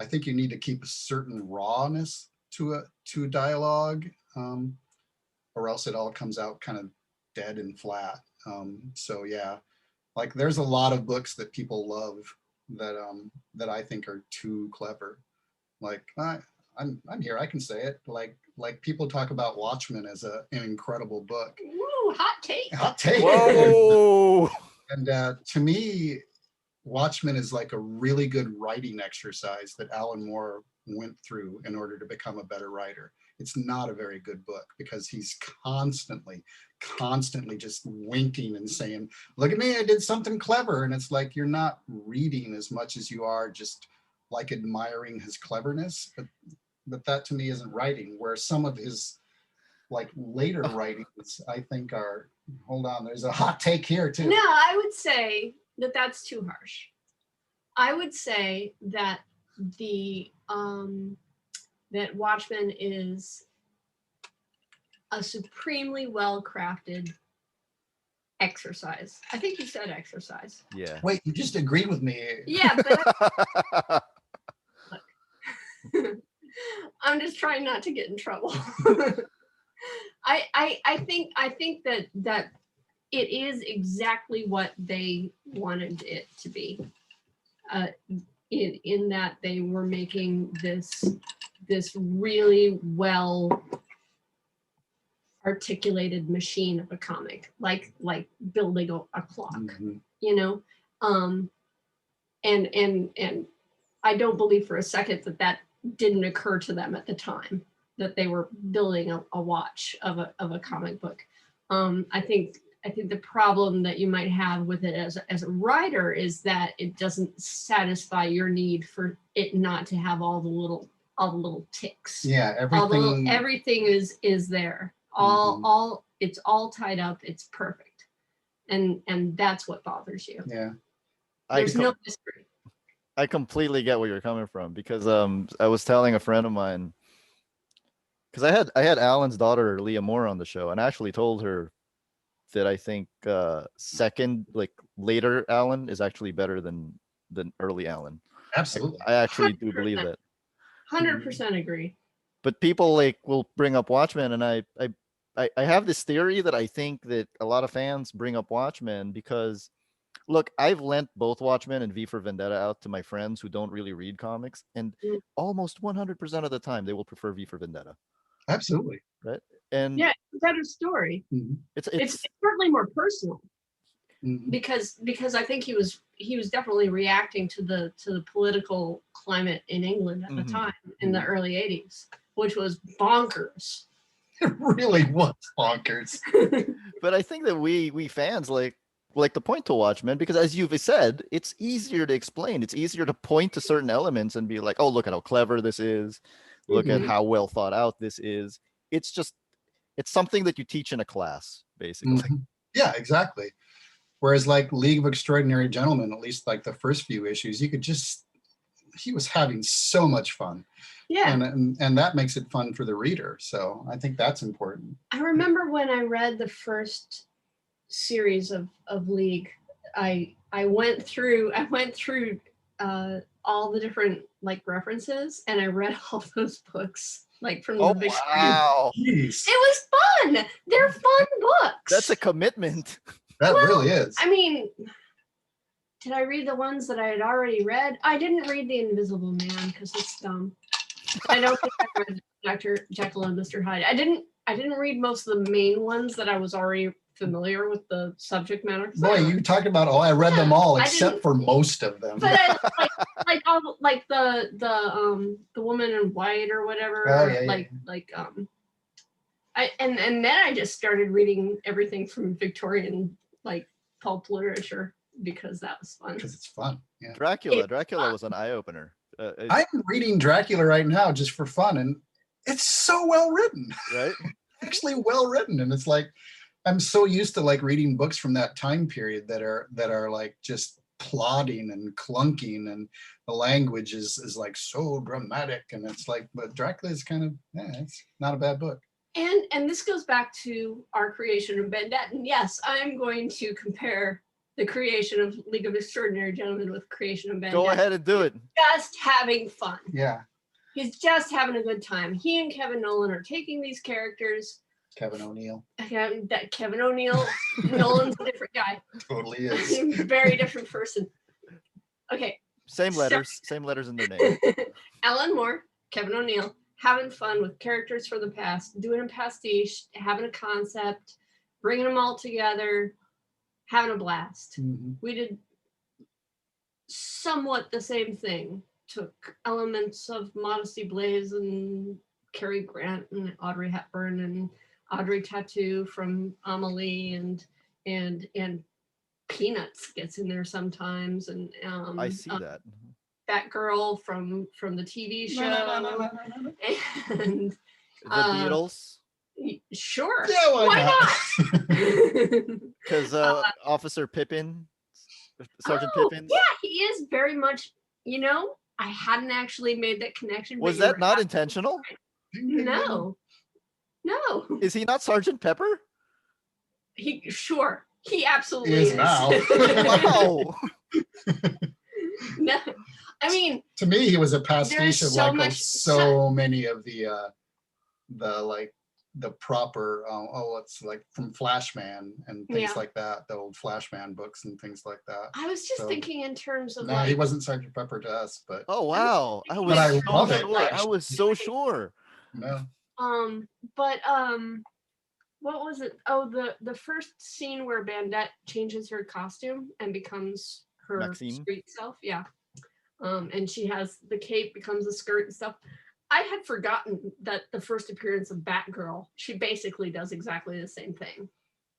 I think you need to keep a certain rawness to a dialogue, or else it all comes out kind of dead and flat. So yeah, like there's a lot of books that people love that I think are too clever. Like I'm here, I can say it. Like people talk about Watchmen as an incredible book. Woo, hot take. Hot take. Whoa. And to me, Watchmen is like a really good writing exercise that Alan Moore went through in order to become a better writer. It's not a very good book because he's constantly just winking and saying, look at me, I did something clever. And it's like, you're not reading as much as you are just like admiring his cleverness. But that to me isn't writing, where some of his like later writings, I think are, hold on, there's a hot take here too. No, I would say that that's too harsh. I would say that that Watchmen is a supremely well-crafted exercise. I think you said exercise. Yeah. Wait, you just agreed with me. Yeah, but I'm just trying not to get in trouble. I think that it is exactly what they wanted it to be. In that they were making this really well articulated machine of a comic, like building a clock, you know, and I don't believe for a second that didn't occur to them at the time that they were building a watch of a comic book. I think the problem that you might have with it as a writer is that it doesn't satisfy your need for it not to have all the little ticks. Yeah, everything is there. It's all tied up. It's perfect, and that's what bothers you. Yeah, there's no mystery. I completely get where you're coming from, because I was telling a friend of mine, because I had Alan's daughter Leah Moore on the show, and I actually told her that I think second, like later Alan is actually better than early Alan. Absolutely. I actually do believe that. 100% agree. But people like will bring up Watchmen, and I have this theory that I think that a lot of fans bring up Watchmen because, look, I've lent both Watchmen and V for Vendetta out to my friends who don't really read comics, and almost 100% of the time they will prefer V for Vendetta. Absolutely. Right. And yeah, it's a better story. It's certainly more personal. Because I think he was definitely reacting to the political climate in England at the time in the early 80s, which was bonkers. It really was bonkers. But I think that we fans like the point to Watchmen, because as you've said, it's easier to explain. It's easier to point to certain elements and be like, oh, look at how clever this is. Look at how well thought out this is. It's something that you teach in a class, basically. Yeah, exactly. Whereas like League of Extraordinary Gentlemen, at least like the first few issues, he was having so much fun. Yeah. And that makes it fun for the reader. So I think that's important. I remember when I read the first series of League, I went through all the different like references, and I read all those books like from the big screen. Wow. Jeez. It was fun. They're fun books. That's a commitment. That really is. I mean, did I read the ones that I had already read? I didn't read The Invisible Man because it's dumb. I don't think I read Dr. Jekyll and Mr. Hyde. I didn't read most of the main ones that I was already familiar with the subject matter. Boy, you talked about I read them all except for most of them. But like the Woman in White or whatever. And then I just started reading everything from Victorian like pulp literature because that was fun. Because it's fun. Yeah. Dracula was an eye opener. I'm reading Dracula right now just for fun, and it's so well written. Right? Actually well written, and it's like I'm so used to like reading books from that time period that are like just plodding and clunking, and the language is like so dramatic, and it's like, but Dracula is kind of it's not a bad book. And this goes back to our Creation of Bandette. And yes, I'm going to compare the Creation of League of Extraordinary Gentlemen with Creation of Bandette. Go ahead and do it. Just having fun. Yeah. He's just having a good time. He and Kevin Nolan are taking these characters. Kevin O'Neill. Kevin O'Neill. Nolan's a different guy. Totally is. Very different person. Okay. Same letters in their name. Alan Moore, Kevin O'Neill, having fun with characters from the past, doing a pastiche, having a concept, bringing them all together, having a blast. We did somewhat the same thing took elements of Modesty Blaze and Cary Grant and Audrey Hepburn and Audrey Tattoo from Amelie, and Peanuts gets in there sometimes, and I see that. that girl from the TV show, and The Beatles. sure, Yeah, why not? Because Officer Pippin, Sergeant Oh, Pippin. yeah, he is very much. I hadn't actually made that connection. but Was you were that not absolutely intentional? right. No. Is he not Sergeant Pepper? He absolutely He is is. now. Wow. No, I mean, To me, he was a pastiche of so like much- so many of the like the proper it's like from Flashman and things Yeah. like that, the old Flashman books and things like that. I was just So, thinking in terms of No, he wasn't Sergeant Pepper to us, but Oh wow. I But was I so love it. sure. I was so sure. no. but what was it? Oh, the first scene where Bandette changes her costume and becomes her Maxine? street self. Yeah. And she has the cape, becomes a skirt and stuff. I had forgotten that the first appearance of Batgirl, she basically does exactly the same thing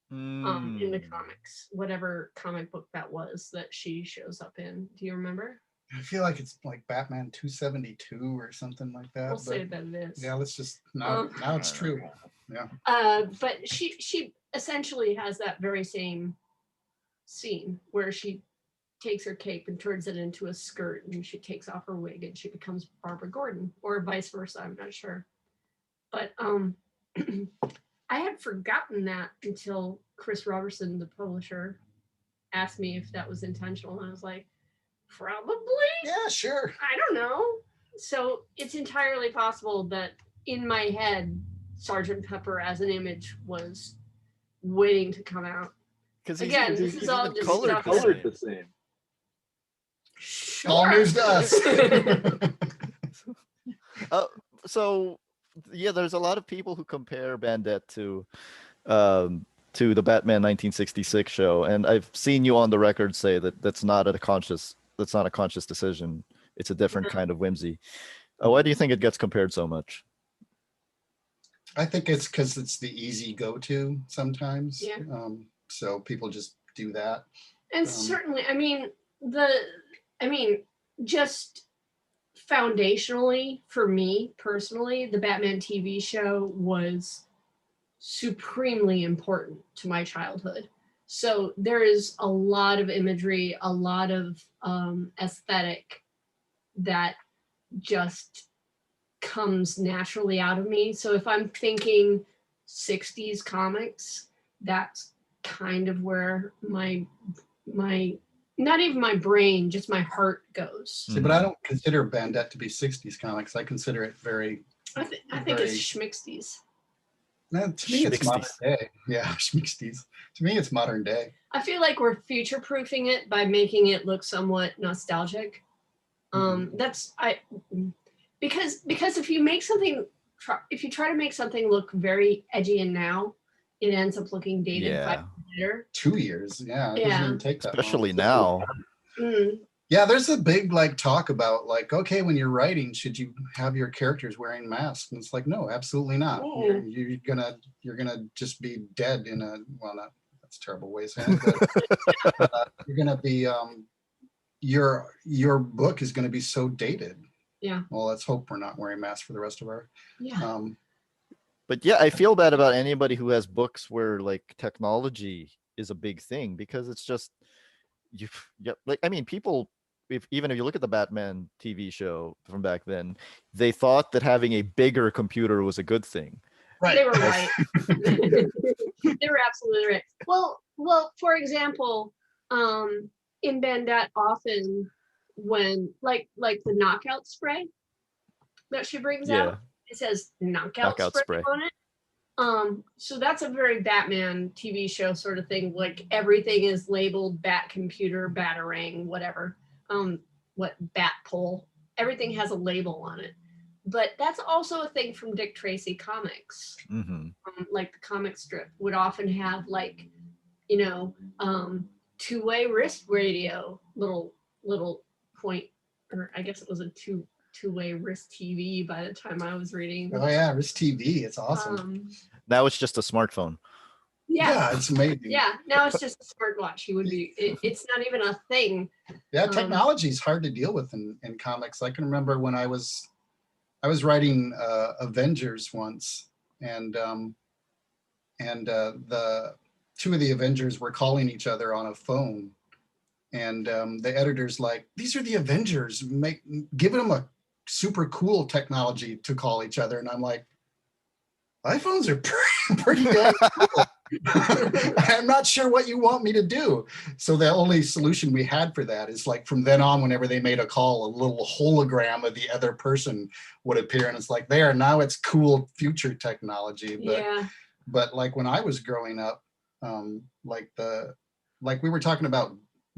in the comics, whatever comic book that was that she shows up in. Do you remember? I feel like it's like Batman 272 or something like that. We'll but say that it is. yeah, let's just now it's true. Yeah. But she essentially has that very same scene where she takes her cape and turns it into a skirt, and she takes off her wig and she becomes Barbara Gordon, or vice versa. I'm not sure. But I had forgotten that until Chris Robertson, the publisher, asked me if that was intentional. And I was like, probably. Yeah, sure. I don't know. So it's entirely possible that in my head, Sergeant Pepper as an image was waiting to come out. Because Again, this is all just stuff Colored the same. All Sure. news to us. So yeah, there's a lot of people who compare Bandette to the Batman 1966 show, and I've seen you on the record say that that's not a conscious decision. It's a different kind of whimsy. Why do you think it gets compared so much? I think it's because it's the easy go-to sometimes. Yeah. So people just do that. And certainly, just foundationally for me personally, the Batman TV show was supremely important to my childhood. So there is a lot of imagery, a lot of aesthetic that just comes naturally out of me. So if I'm thinking 60s comics, that's kind of where my not even my brain, just my heart goes. See, but I don't consider Bandette to be 60s comics. I consider it very. I think it's schmixties. No, to me, it's modern day. Yeah, schmixties. To me, it's modern day. I feel like we're future-proofing it by making it look somewhat nostalgic. Because if you make something, if you try to make something look very edgy and now, it ends up looking dated 5 years later. 2 years, yeah. It doesn't even take that Especially long. now. Yeah, there's a big like talk about like, okay, when you're writing, should you have your characters wearing masks? And it's like, no, absolutely not. You're gonna just be dead in a that's a terrible way of saying it, but you're gonna be your book is gonna be so dated. Yeah. Well, let's hope we're not wearing masks for the rest of our. Yeah. But yeah, I feel bad about anybody who has books where like technology is a big thing, because it's just people, even if you look at the Batman TV show from back then, they thought that having a bigger computer was a good thing. Right. They were right. They were absolutely right. Well, for example, in Bandette, often when like the knockout spray that she brings out, it says knockout spray on it. So that's a very Batman TV show sort of thing. Like everything is labeled Bat Computer, Batarang, whatever. Bat Pole. Everything has a label on it. But that's also a thing from Dick Tracy comics. Like the comic strip would often have like, two-way wrist radio, little point or I guess it was a two-way wrist TV by the time I was reading. Oh yeah, wrist TV. It's awesome. Now it's just a smartphone. Yeah, it's amazing. Yeah, now it's just a smartwatch. He would be. It's not even a thing. Yeah, technology is hard to deal with in comics. I can remember when I was writing Avengers once, and the two of the Avengers were calling each other on a phone, and the editor's like, "These are the Avengers. Give them a super cool technology to call each other," and I'm like, iPhones are pretty damn cool. I'm not sure what you want me to do. So the only solution we had for that is like from then on, whenever they made a call, a little hologram of the other person would appear, and it's like there. Now it's cool future technology. But like when I was growing up, like we were talking about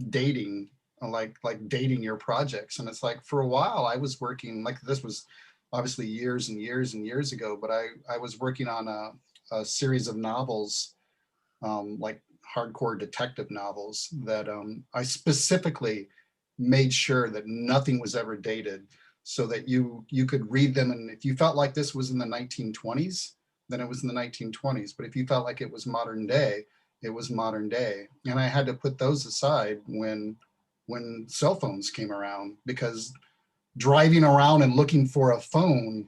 dating, like dating your projects, and it's like for a while I was working, like this was obviously years and years and years ago, but I was working on a series of novels, like hardcore detective novels that I specifically made sure that nothing was ever dated, so that you could read them, and if you felt like this was in the 1920s, then it was in the 1920s. But if you felt like it was modern day, it was modern day. And I had to put those aside when cell phones came around, because driving around and looking for a phone,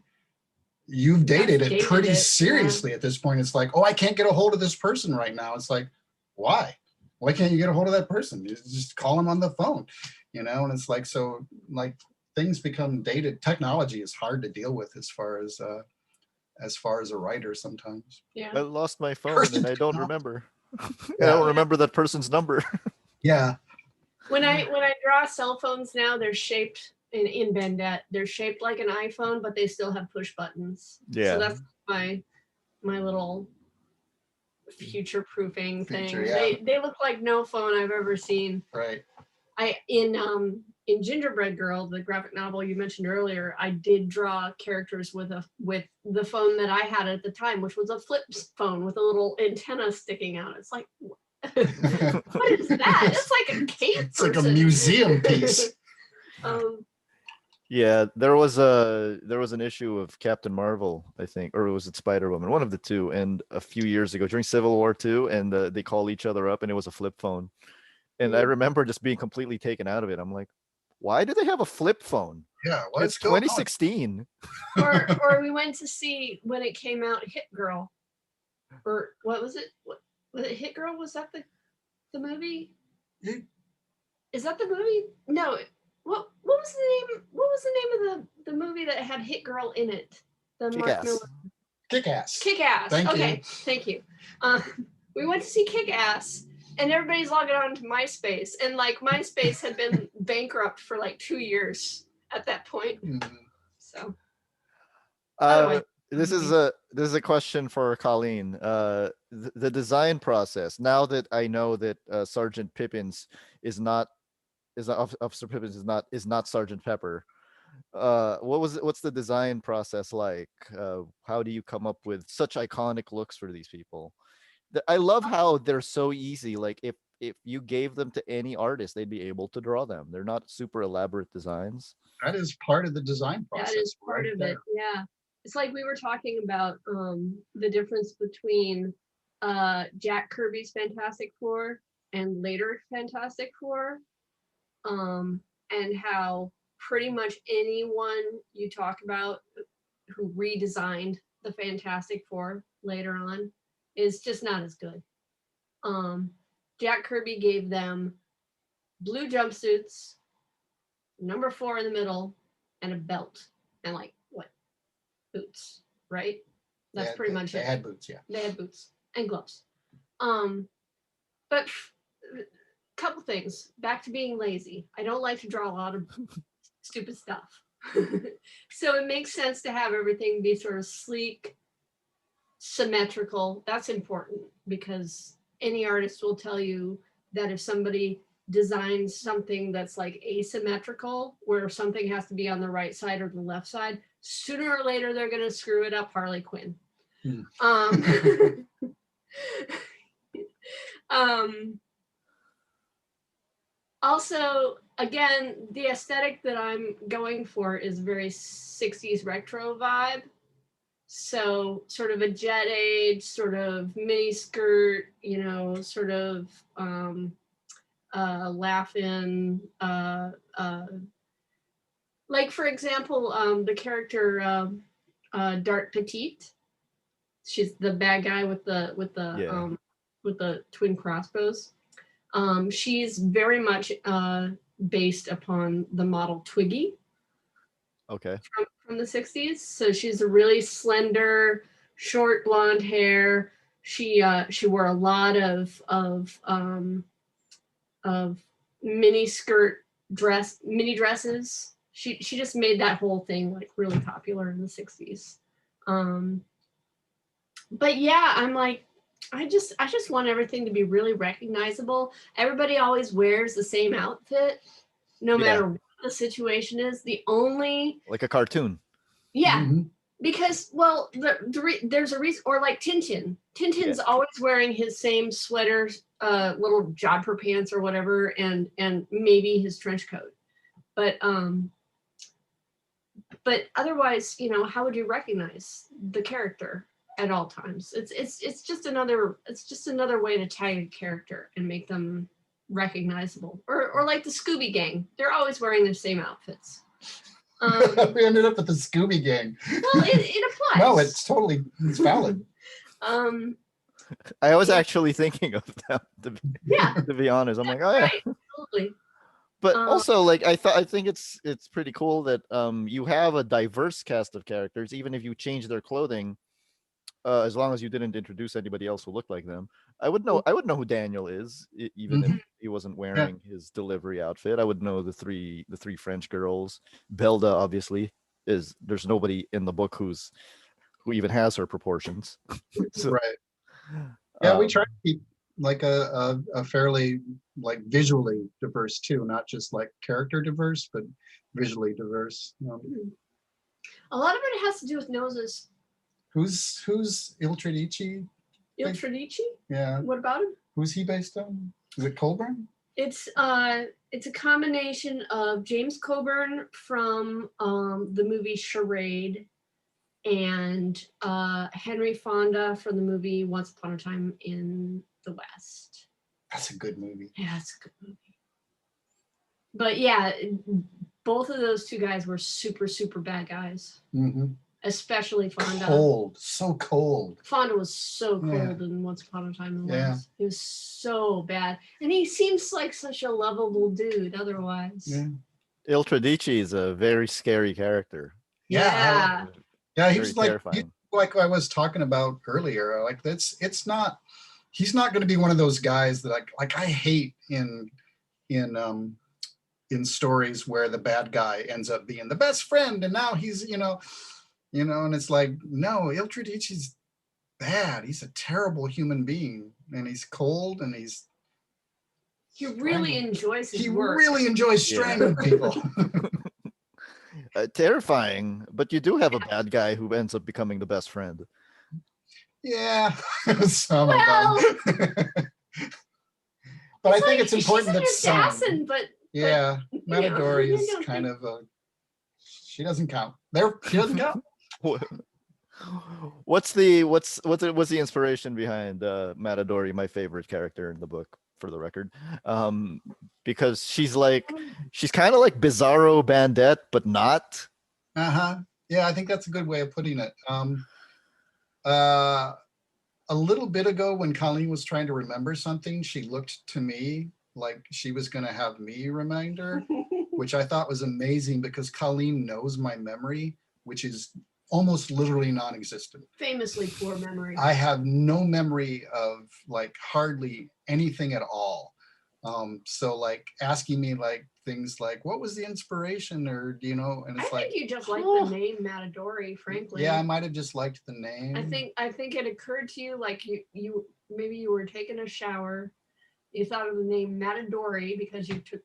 you've dated it pretty seriously at this point. It's like, oh, I can't get a hold of this person right now. It's like, why can't you get a hold of that person? You just call them on the phone, and it's like, so like things become dated. Technology is hard to deal with as far as a writer sometimes. Yeah, I lost my phone and I don't remember. I Yeah. don't remember that person's number. Yeah. When I draw cell phones now, they're shaped in Bandette. They're shaped like an iPhone, but they still have push buttons. Yeah. So that's my little future proofing thing. Yeah. They look like no phone I've ever seen. Right. In Gingerbread Girl, the graphic novel you mentioned earlier, I did draw characters with the phone that I had at the time, which was a flip phone with a little antenna sticking out. It's like, what is that? It's like a cave It's like a museum piece. Yeah, there was an issue of Captain Marvel, I think, or was it Spider-Woman, one of the two, and a few years ago during Civil War II, and they call each other up, and it was a flip phone, and I remember just being completely taken out of it. I'm like, why do they have a flip phone? Yeah, it's 2016. Or we went to see when it came out, Hit Girl, or what was it? Was it Hit Girl? Was that the movie? Is that the movie? No. What was the name? What was the name of the movie that had Hit Girl in it? The Mark Miller. Kick-Ass. Kick-Ass. Thank you. We went to see Kick-Ass, and everybody's logging on to MySpace, and like MySpace had been bankrupt for like 2 years at that point. Mm-hmm. So. This is a question for Colleen. The design process. Now that I know that Sergeant Pippins Officer Pippins is not Sergeant Pepper. What's the design process like? How do you come up with such iconic looks for these people? I love how they're so easy. Like if you gave them to any artist, they'd be able to draw them. They're not super elaborate designs. That is part of the design process. That is part of it. Yeah. It's like we were talking about the difference between Jack Kirby's Fantastic Four and later Fantastic Four. And how pretty much anyone you talk about who redesigned the Fantastic Four later on is just not as good. Jack Kirby gave them blue jumpsuits, number 4 in the middle, and a belt, and like boots, right? That's pretty much it. They had boots, yeah. They had boots and gloves. But couple things. Back to being lazy. I don't like to draw a lot of stupid stuff. So it makes sense to have everything be sort of sleek, symmetrical. That's important because any artist will tell you that if somebody designs something that's like asymmetrical, where something has to be on the right side or the left side, sooner or later they're going to screw it up Harley Quinn. Also, again, the aesthetic that I'm going for is very 60s retro vibe. So sort of a jet age, sort of mini skirt, you know, sort of laughing, like for example, the character Dart Petite. She's the bad guy with the twin crossbows. She's very much based upon the model Twiggy. Okay. From the 60s. So she's a really slender, short blonde hair. She wore a lot of mini skirt mini dresses. She just made that whole thing like really popular in the 60s. But yeah, I'm like, I just want everything to be really recognizable. Everybody always wears the same outfit, no matter what the situation is. The only like a cartoon. Yeah, because well, there's a reason. Or like Tintin. Tintin's always wearing his same sweater, little jodhpur pants or whatever, and maybe his trench coat. But otherwise, you know, how would you recognize the character at all times? It's just another way to tag a character and make them recognizable. Or like the Scooby Gang, they're always wearing the same outfits. We ended up with the Scooby Gang. Well, it applies. No, it's valid. I was actually thinking of that, to be honest. I'm like, oh yeah, right, absolutely. But also, like, I think it's pretty cool that you have a diverse cast of characters, even if you change their clothing, as long as you didn't introduce anybody else who looked like them. I would know who Daniel is, even if he wasn't wearing his delivery outfit. I would know the three French girls. Belda, obviously, there's nobody in the book who even has her proportions. So, right. Yeah, we try to keep like a fairly like visually diverse too, not just like character diverse, but visually diverse. A lot of it has to do with noses. Who's Il Tredici? Il Tredici? Yeah. What about him? Who's he based on? Is it Colburn? It's a combination of James Coburn from the movie Charade and Henry Fonda from the movie Once Upon a Time in the West. That's a good movie. Yeah, it's a good movie. But yeah, both of those two guys were super, super bad guys. Especially Fonda. Cold, so cold. Fonda was so cold in Once Upon a Time in the West. He was so bad. And he seems like such a lovable dude otherwise. Yeah. Il Tredici is a very scary character. Yeah, he was like I was talking about earlier. Like he's not going to be one of those guys that like I hate in stories where the bad guy ends up being the best friend and now he's you know, and it's like, no, Il Tredici's bad. He's a terrible human being, and he's cold, and he really enjoys his work. He really enjoys strangling people. Terrifying, but you do have a bad guy who ends up becoming the best friend. Yeah, some of them. But I think it's important that assassin, but Matadori is kind of she doesn't count. She doesn't count. What's the inspiration behind Matadori, my favorite character in the book, for the record? Because she's kind of like Bizarro Bandette, but not. Yeah, I think that's a good way of putting it. A little bit ago, when Colleen was trying to remember something, she looked to me like she was going to have me remind her, which I thought was amazing because Colleen knows my memory, which is almost literally non-existent. Famously poor memory. I have no memory of like hardly anything at all. So like asking me like things like, what was the inspiration, or and it's I think you just like the name Matadori, frankly. Yeah, I might have just liked the name. I think it occurred to you like you maybe you were taking a shower, you thought of the name Matadori because you took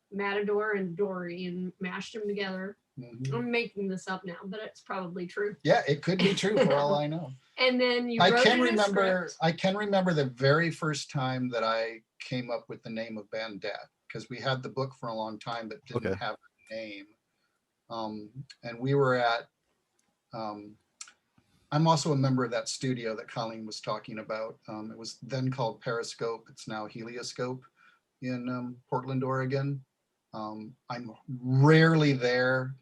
Matador and Dory and mashed them together. I'm making this up now, but it's probably true. Yeah, it could be true for all I know. And then you I can remember the very first time that I came up with the name of Bandette. because we had the book for a long time but didn't Okay. have a name. And we were at, I'm also a member of that studio that Colleen was talking about. It was then called Periscope. It's now Helioscope in Portland, Oregon. I'm rarely there.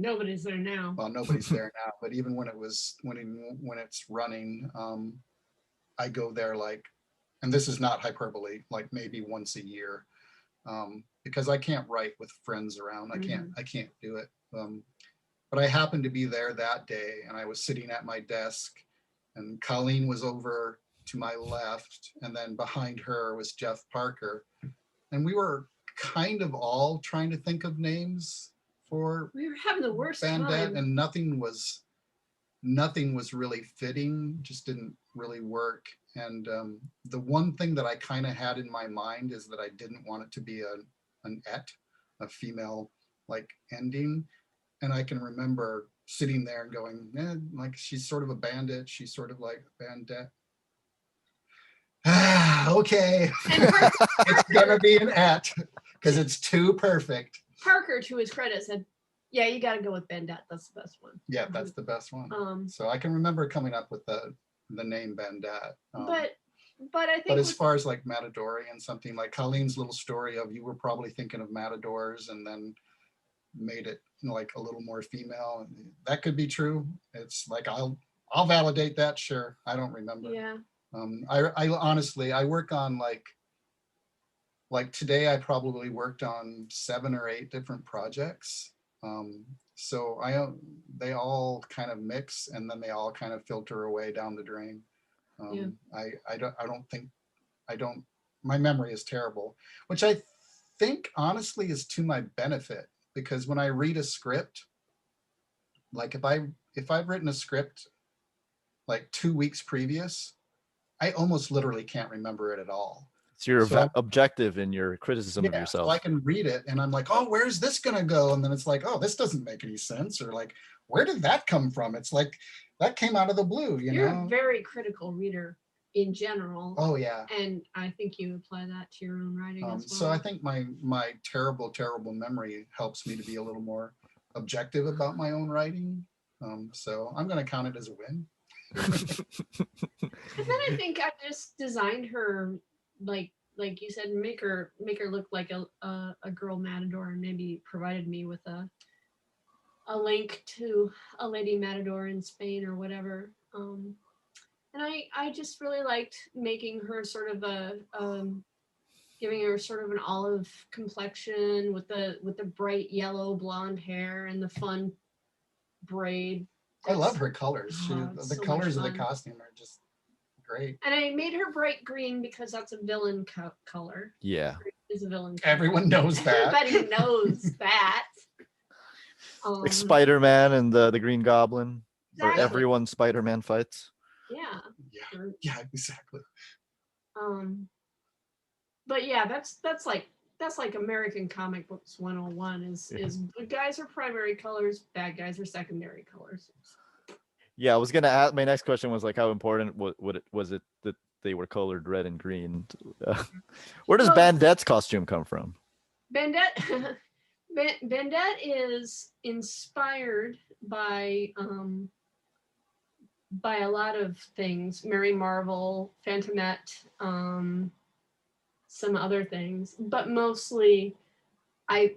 Nobody's there now. Well, nobody's there now, but even when it's running, I go there like, and this is not hyperbole, like maybe once a year, because I can't write with friends around. I can't do it. But I happened to be there that day, and I was sitting at my desk, and Colleen was over to my left, and then behind her was Jeff Parker, and we were kind of all trying to think of names for We were having the worst Bandette, time. and nothing was really fitting, just didn't really work. And the one thing that I kind of had in my mind is that I didn't want it to be an et, a female like ending. And I can remember sitting there and going, like, she's sort of a bandit, she's sort of like Bandette. Okay, it's gonna be an et because it's too perfect. Parker, to his credit, said, "Yeah, you got to go with Bandette. That's the best one." Yeah, that's the best one. So, So I can remember coming up with the name Bandette. but I think. But as far as like Matadori and something like Colleen's little story of you were probably thinking of Matadors and then made it like a little more female, that could be true. It's like I'll validate that. Sure, I don't remember. Yeah. I honestly I work on like today I probably worked on 7 or 8 different projects. So they all kind of mix and then they all kind of filter away down the drain. My memory is terrible, which I think honestly is to my benefit, because when I read a script, like if I've written a script like 2 weeks previous, I almost literally can't remember it at all. So you're So objective in your criticism of yourself. So I can read it and I'm like, oh, where's this gonna go? And then it's like, oh, this doesn't make any sense. Or like, where did that come from? It's like, that came out of the blue, You're know? a very critical reader in general. Oh yeah. And I think you apply that to your own writing as well. So I think my terrible memory helps me to be a little more objective about my own writing. So I'm gonna count it as a win. And then I think I just designed her like you said, make her look like a girl matador, and maybe provided me with a link to a lady matador in Spain or whatever. And I just really liked making her sort of giving her sort of an olive complexion with the bright yellow blonde hair and the fun braid. I love her colors. The so colors of much the fun. costume are just great. And I made her bright green because that's a villain color. Yeah. Is a villain color. Everyone knows that. Everybody knows that. Like Spider-Man and the Green Goblin, Exactly. where everyone Spider-Man fights. Yeah. Yeah, exactly. But yeah, that's like American comic books 101 is good guys are primary colors, bad guys are secondary colors. Yeah, I was gonna ask. My next question was like, how important was it that they were colored red and green? Where does Bandette's costume come from? Bandette is inspired by a lot of things. Mary Marvel, Phantomette, some other things, but mostly I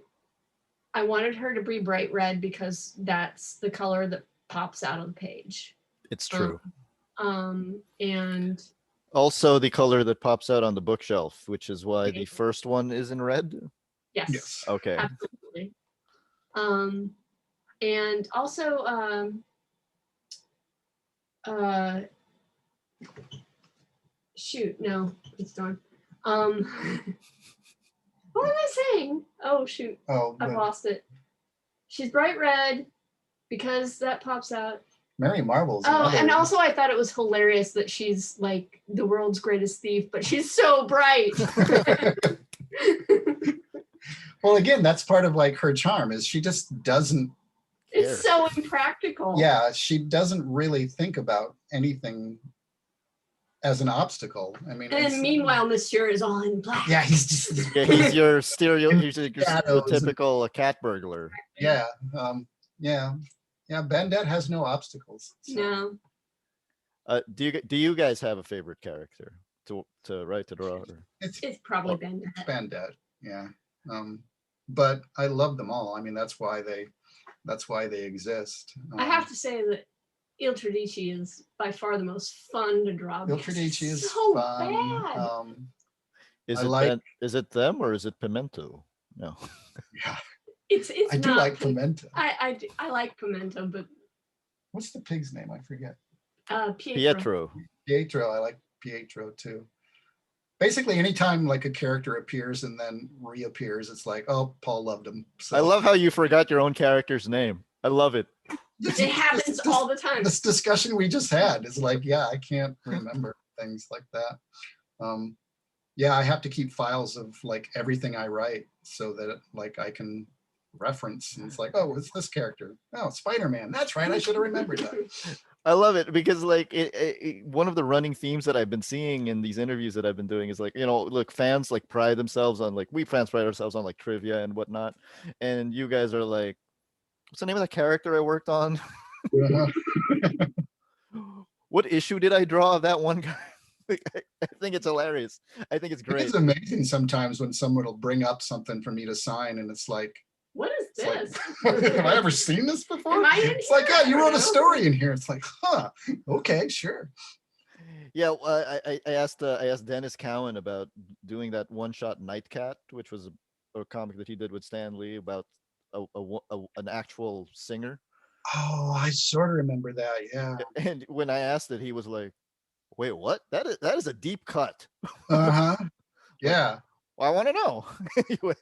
wanted her to be bright red because that's the color that pops out of the page. It's true. And also the color that pops out on the bookshelf, which is why the first one is in red. yes. Okay. Absolutely. And also shoot, no, it's done. What am I saying? Oh shoot. I've lost it. She's bright red because that pops out. Mary Marvel's. And also I thought it was hilarious that she's like the world's greatest thief, but she's so bright. Well, again, that's part of like her charm is she just doesn't. It's so impractical. Yeah, she doesn't really think about anything as an obstacle. I mean, And meanwhile, Monsieur is all in black. yeah, he's just Yeah, he's your he's your Shadows. stereotypical cat burglar. yeah, yeah. Bandette has no obstacles. So. No, Do you guys have a favorite character to write to draw? Or? it's probably Well, Bandette. It's Bandette, yeah. But I love them all. I mean, that's why they exist. I have to say that Il Tredici is by far the most fun to draw. Il because Tredici it's is so fun. bad. Is it them or is it Pimento? No. Yeah, It's I do not like Pim- Pimento. I like Pimento, but What's the pig's name? I forget. Pietro. Pietro. I like Pietro too. Basically, anytime like a character appears and then reappears, it's like, oh, Paul loved him. So I love how you forgot your own character's name. I love it. It happens all the time. This discussion we just had is like, yeah, I can't remember things like that. Yeah, I have to keep files of like everything I write so that like I can reference. And it's like, oh, it's this character. Oh, Spider-Man. That's right. I should have remembered that. I love it because like one of the running themes that I've been seeing in these interviews that I've been doing is like, look, fans like pride themselves on like we fans pride ourselves on like trivia and whatnot, and you guys are like, what's the name of that character I worked on? What issue did I draw of that one guy? I think it's hilarious. I think it's great. It's amazing sometimes when someone will bring up something for me to sign and it's like, What is this? like, have I ever seen this before? Am I in It's like, here? yeah, you wrote I a don't know. story in here. It's like, huh, okay, sure. Yeah, I asked Dennis Cowan about doing that one-shot Nightcat, which was a comic that he did with Stan Lee about an actual singer. Oh, I sort of remember that. Yeah. And when I asked it, he was like, "Wait, what? That is a deep cut." Uh-huh. Yeah. Well, I want to know. Anyway,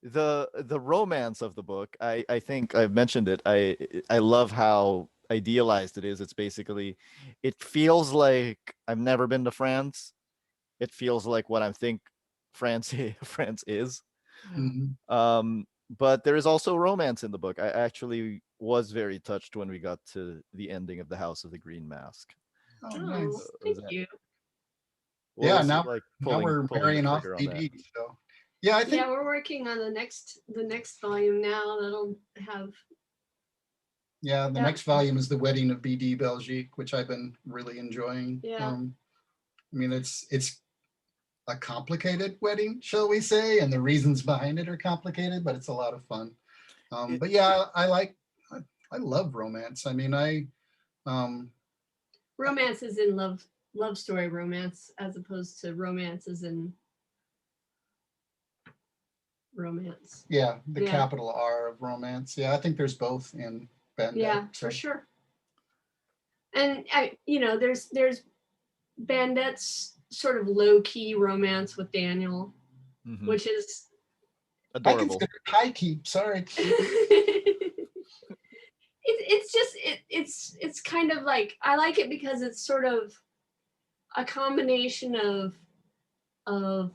the romance of the book, I think I've mentioned it. I love how idealized it is. It's basically, it feels like I've never been to France. It feels like what I think France is. Mhm. But there is also romance in the book. I actually was very touched when we got to the ending of the House of the Green Mask. Oh, Oh, nice. thank you. What Yeah, was it now, like now we're pulling the marrying off trigger on that? BD. So, yeah, I think Yeah, we're working on the next volume now. That'll have. the Yeah. next volume is The Wedding of BD Belgique, which I've been really enjoying. Yeah. I mean, it's a complicated wedding, shall we say, and the reasons behind it are complicated, but it's a lot of fun. But yeah, I love romance. I mean, Romance is in love story romance as opposed to romance is in romance. yeah, the Yeah. capital R of romance. Yeah, I think there's both in Bandette. Yeah, so. for sure. And there's Bandette's sort of low key romance with Daniel, Mhm. which is I Adorable. consider it high key. Sorry. it's kind of like, I like it because it's sort of a combination of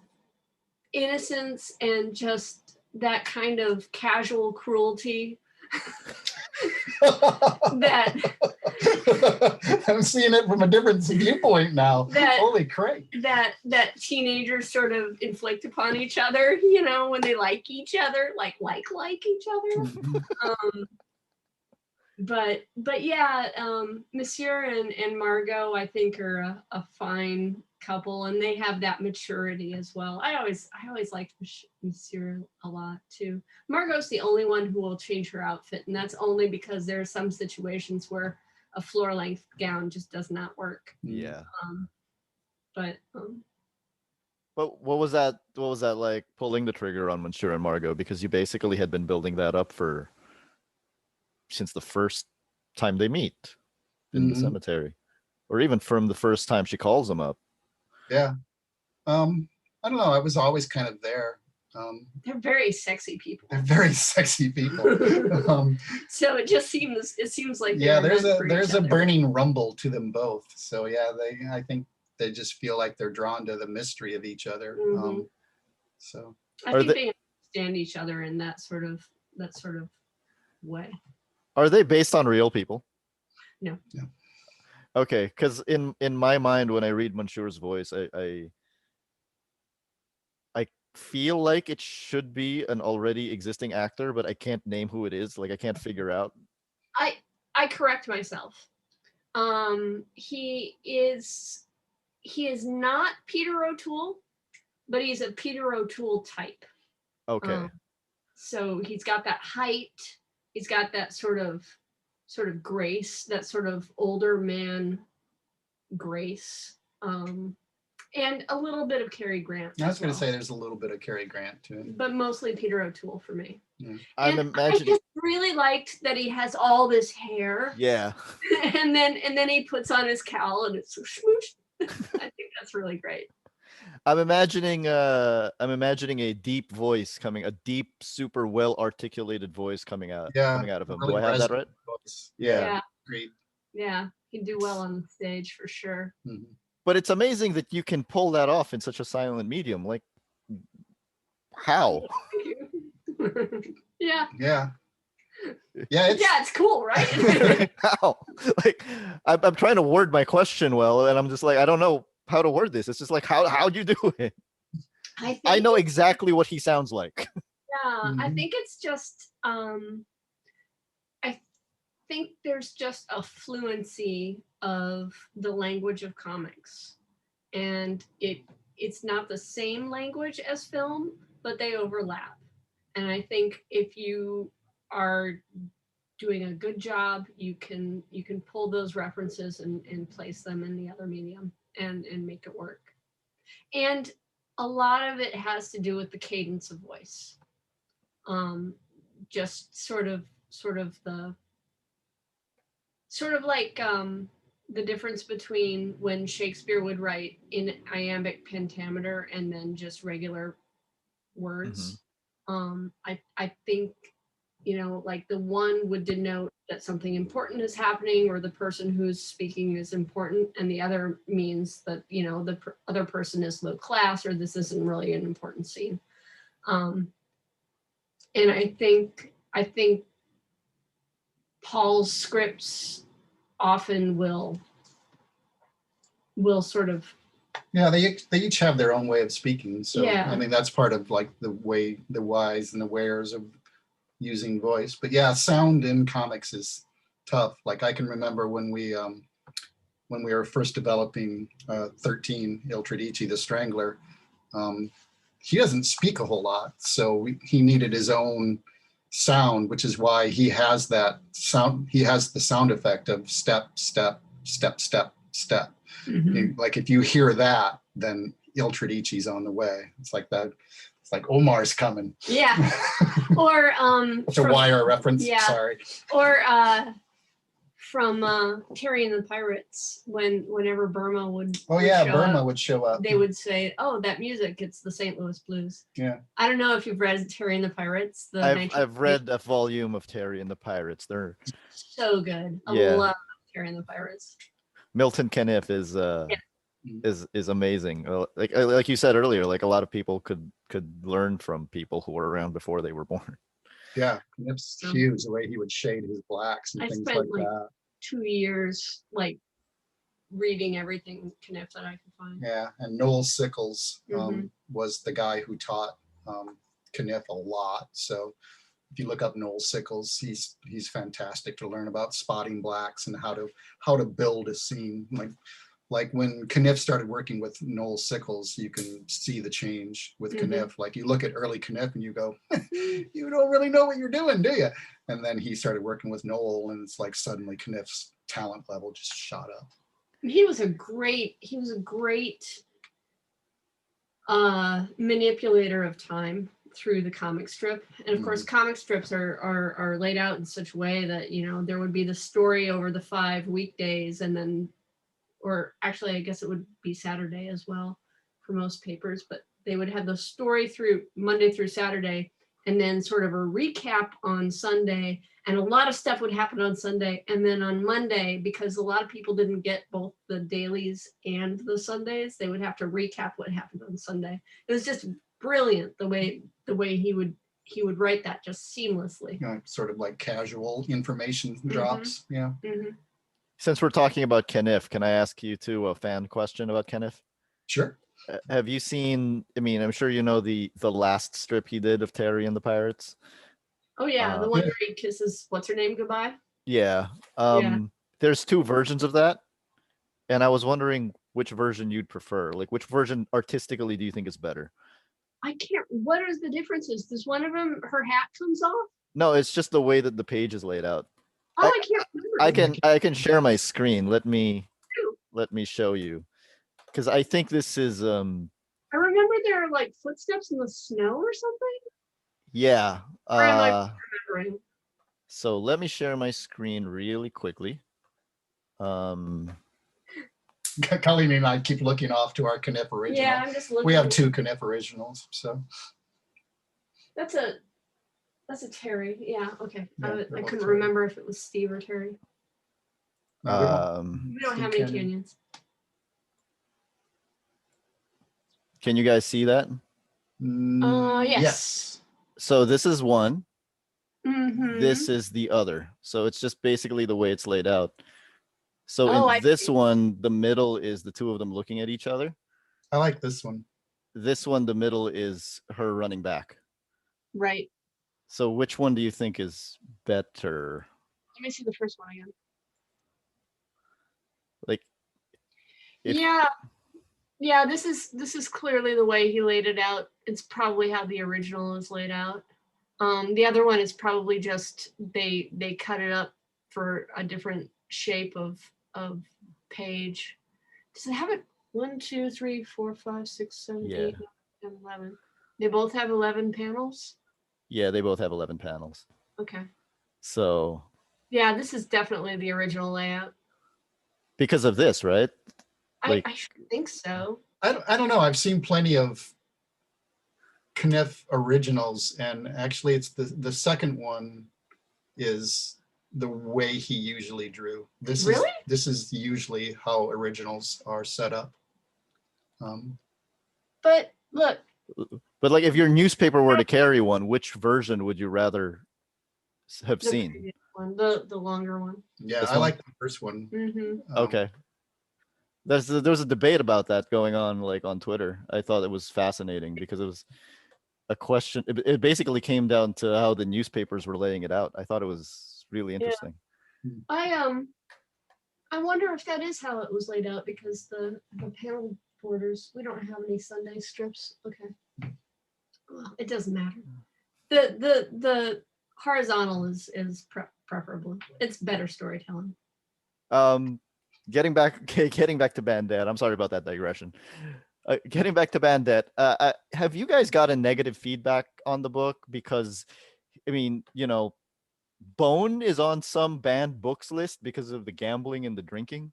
innocence and just that kind of casual cruelty that I'm seeing it from a different viewpoint now. That- Holy crap. that teenagers sort of inflict upon each other, when they like each other, like each other. But yeah, Monsieur and Margot, I think, are a fine couple, and they have that maturity as well. I always liked Monsieur a lot too. Margot's the only one who will change her outfit, and that's only because there are some situations where a floor length gown just does not work. Yeah. But But what was that like, pulling the trigger on Monsieur and Margot? Because you basically had been building that up since the first time they meet in the Mhm. cemetery, or even from the first time she calls them up. Yeah. I don't know. I was always kind of there. they're very sexy people. They're very sexy people. So it seems like Yeah, they're there's meant for each a other. burning rumble to them both. So yeah, I think they just feel like they're drawn to the mystery of each other. Mhm. So I Are think they- they understand each other in that sort of way. Are they based on real people? No. No. Okay, because in my mind, when I read Mansur's voice, I feel like it should be an already existing actor, but I can't name who it is. Like I can't figure out. I correct myself. He is not Peter O'Toole, but he's a Peter O'Toole type. Okay. So he's got that height. He's got that sort of grace, that sort of older man grace, and a little bit of Cary Grant. I was going to say there's a little bit of Cary Grant to it, but mostly Peter O'Toole for me. Yeah. I just really liked that he has all this hair. Yeah. and then he puts on his cowl and it's swoosh. I think that's really great. I'm imagining a deep voice coming, a deep, super well articulated voice coming out of him. Really Do I have that right? Voice. Yeah. Great. Yeah, he'd do well on the stage for sure. Mm-hmm. But it's amazing that you can pull that off in such a silent medium. Like, how? Yeah. Yeah. Yeah. It's cool, right? How? Like, I'm trying to word my question well, and I'm just like, I don't know how to word this. It's just like, how'd you do it? I know exactly what he sounds like. Yeah, I think it's just, I think there's just a fluency of the language of comics, and it's not the same language as film, but they overlap. And I think if you are doing a good job, you can pull those references and place them in the other medium and make it work. And a lot of it has to do with the cadence of voice. Just sort of like the difference between when Shakespeare would write in iambic pentameter and then just regular words. I think, like the one would denote that something important is happening or the person who's speaking is important, and the other means that, the other person is low class or this isn't really an important scene. And I think Paul's scripts often will sort of, they each have their own way of speaking, so Yeah. I mean that's part of like the way, the whys and the wheres of using voice. But yeah, sound in comics is tough. Like I can remember when we were first developing 13, Il Tredici, the Strangler, he doesn't speak a whole lot, so he needed his own sound, which is why he has that sound. He has the sound effect of step, step, step, step, step. Like if you hear that, then Il Tredici's on the way. It's like that. It's like Omar's coming. Yeah. Or it's a Wire reference. Yeah. Sorry. Or from Terry and the Pirates, whenever Burma would would show up. They would say, "Oh, that music, it's the St. Louis Blues." Yeah. I don't know if you've read Terry and the Pirates. I've read a volume of Terry and the Pirates. They're so good. I love Terry and the Pirates. Milton Caniff is amazing. Like you said earlier, like a lot of people could learn from people who were around before they were born. Yeah, Caniff's huge, the way he would shade his blacks and things like that. 2 years like reading everything Caniff that I could find. Yeah, and Noel Sickles was the guy who taught Caniff a lot. So if you look up Noel Sickles, he's fantastic to learn about spotting blacks and how to build a scene. Like when Caniff started working with Noel Sickles, you can see the change with Caniff. Like you look at early Caniff and you go, you don't really know what you're doing, do you? And then he started working with Noel, and it's like suddenly Caniff's talent level just shot up. He was a great manipulator of time through the comic strip. And of course, comic strips are laid out in such a way that, there would be the story over the 5 weekdays, and then, or actually, I guess it would be Saturday as well for most papers, but they would have the story through Monday through Saturday, and then sort of a recap on Sunday. And a lot of stuff would happen on Sunday. And then on Monday, because a lot of people didn't get both the dailies and the Sundays, they would have to recap what happened on Sunday. It was just brilliant the way he would write that just seamlessly. Sort of like casual information drops. Yeah. Since we're talking about Kenneth, can I ask you two a fan question about Kenneth? Sure. Have you seen? I mean, I'm sure you know the last strip he did of Terry and the Pirates. Oh yeah, the one where he kisses what's her name goodbye. Yeah. There's two versions of that, and I was wondering which version you'd prefer. Like, which version artistically do you think is better? I can't. What are the differences? Does one of them her hat comes off? No, it's just the way that the page is laid out. Oh, I can't remember. I can share my screen. Let me show you, because I think this is I remember there are like footsteps in the snow or something. Yeah. Or am I remembering? So let me share my screen really quickly. Colleen and I keep looking off to our Kniff original. Yeah, I'm just looking. We have two Kniff originals, so. That's a Terry. Yeah, okay. Yeah, I couldn't remember if it was Steve or Terry. We don't have any canyons. Can you guys see that? Yes. So this is one. Mm-hmm. This is the other. So it's just basically the way it's laid out. So in this one, the middle is the two of them looking at each other. I like this one. This one, the middle is her running back. Right. So which one do you think is better? Let me see the first one again. Like, yeah, this is clearly the way he laid it out. It's probably how the original is laid out. The other one is probably just they cut it up for a different shape of page. Does it have it 1, 2, 3, 4, 5, 6, 7, 8, 9, 10, 11? They both have 11 panels? Yeah, they both have 11 panels. Okay. So yeah, this is definitely the original layout. Because of this, right? I think so. I don't know. I've seen plenty of Kniff originals, and actually it's the second one is the way he usually drew. This is usually how originals are set up. But look. But like, if your newspaper were to carry one, which version would you rather have seen? One, the longer one. Yeah, I like the first one. Mm-hmm. Okay. There was a debate about that going on, like, on Twitter. I thought it was fascinating because it was a question. It basically came down to how the newspapers were laying it out. I thought it was really interesting. Yeah. I wonder if that is how it was laid out, because the panel borders, we don't have any Sunday strips. Okay. Well, it doesn't matter. The horizontal is preferable. It's better storytelling. Getting back to Bandette. I'm sorry about that digression. Getting back to Bandette. Have you guys gotten negative feedback on the book? Because, I mean, Bone is on some banned books list because of the gambling and the drinking.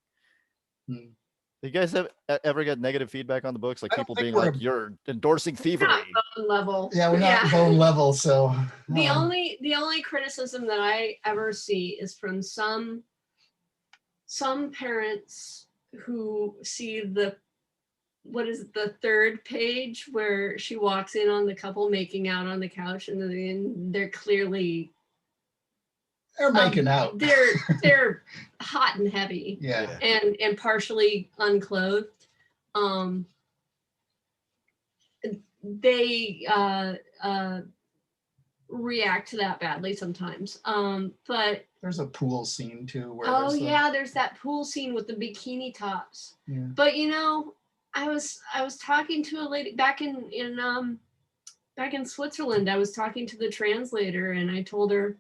Do you guys have ever get negative feedback on the books? Like, people being like, you're endorsing thievery. Not Bone level. Yeah, we're not Bone level, so. The only criticism that I ever see is from some parents who see the third page where she walks in on the couple making out on the couch, and then they're clearly making out. They're hot and heavy. Yeah. And partially unclothed. They react to that badly sometimes. But there's a pool scene too. Where there's that pool scene with the bikini tops. Yeah. But I was talking to a lady back in Switzerland. I was talking to the translator, and I told her,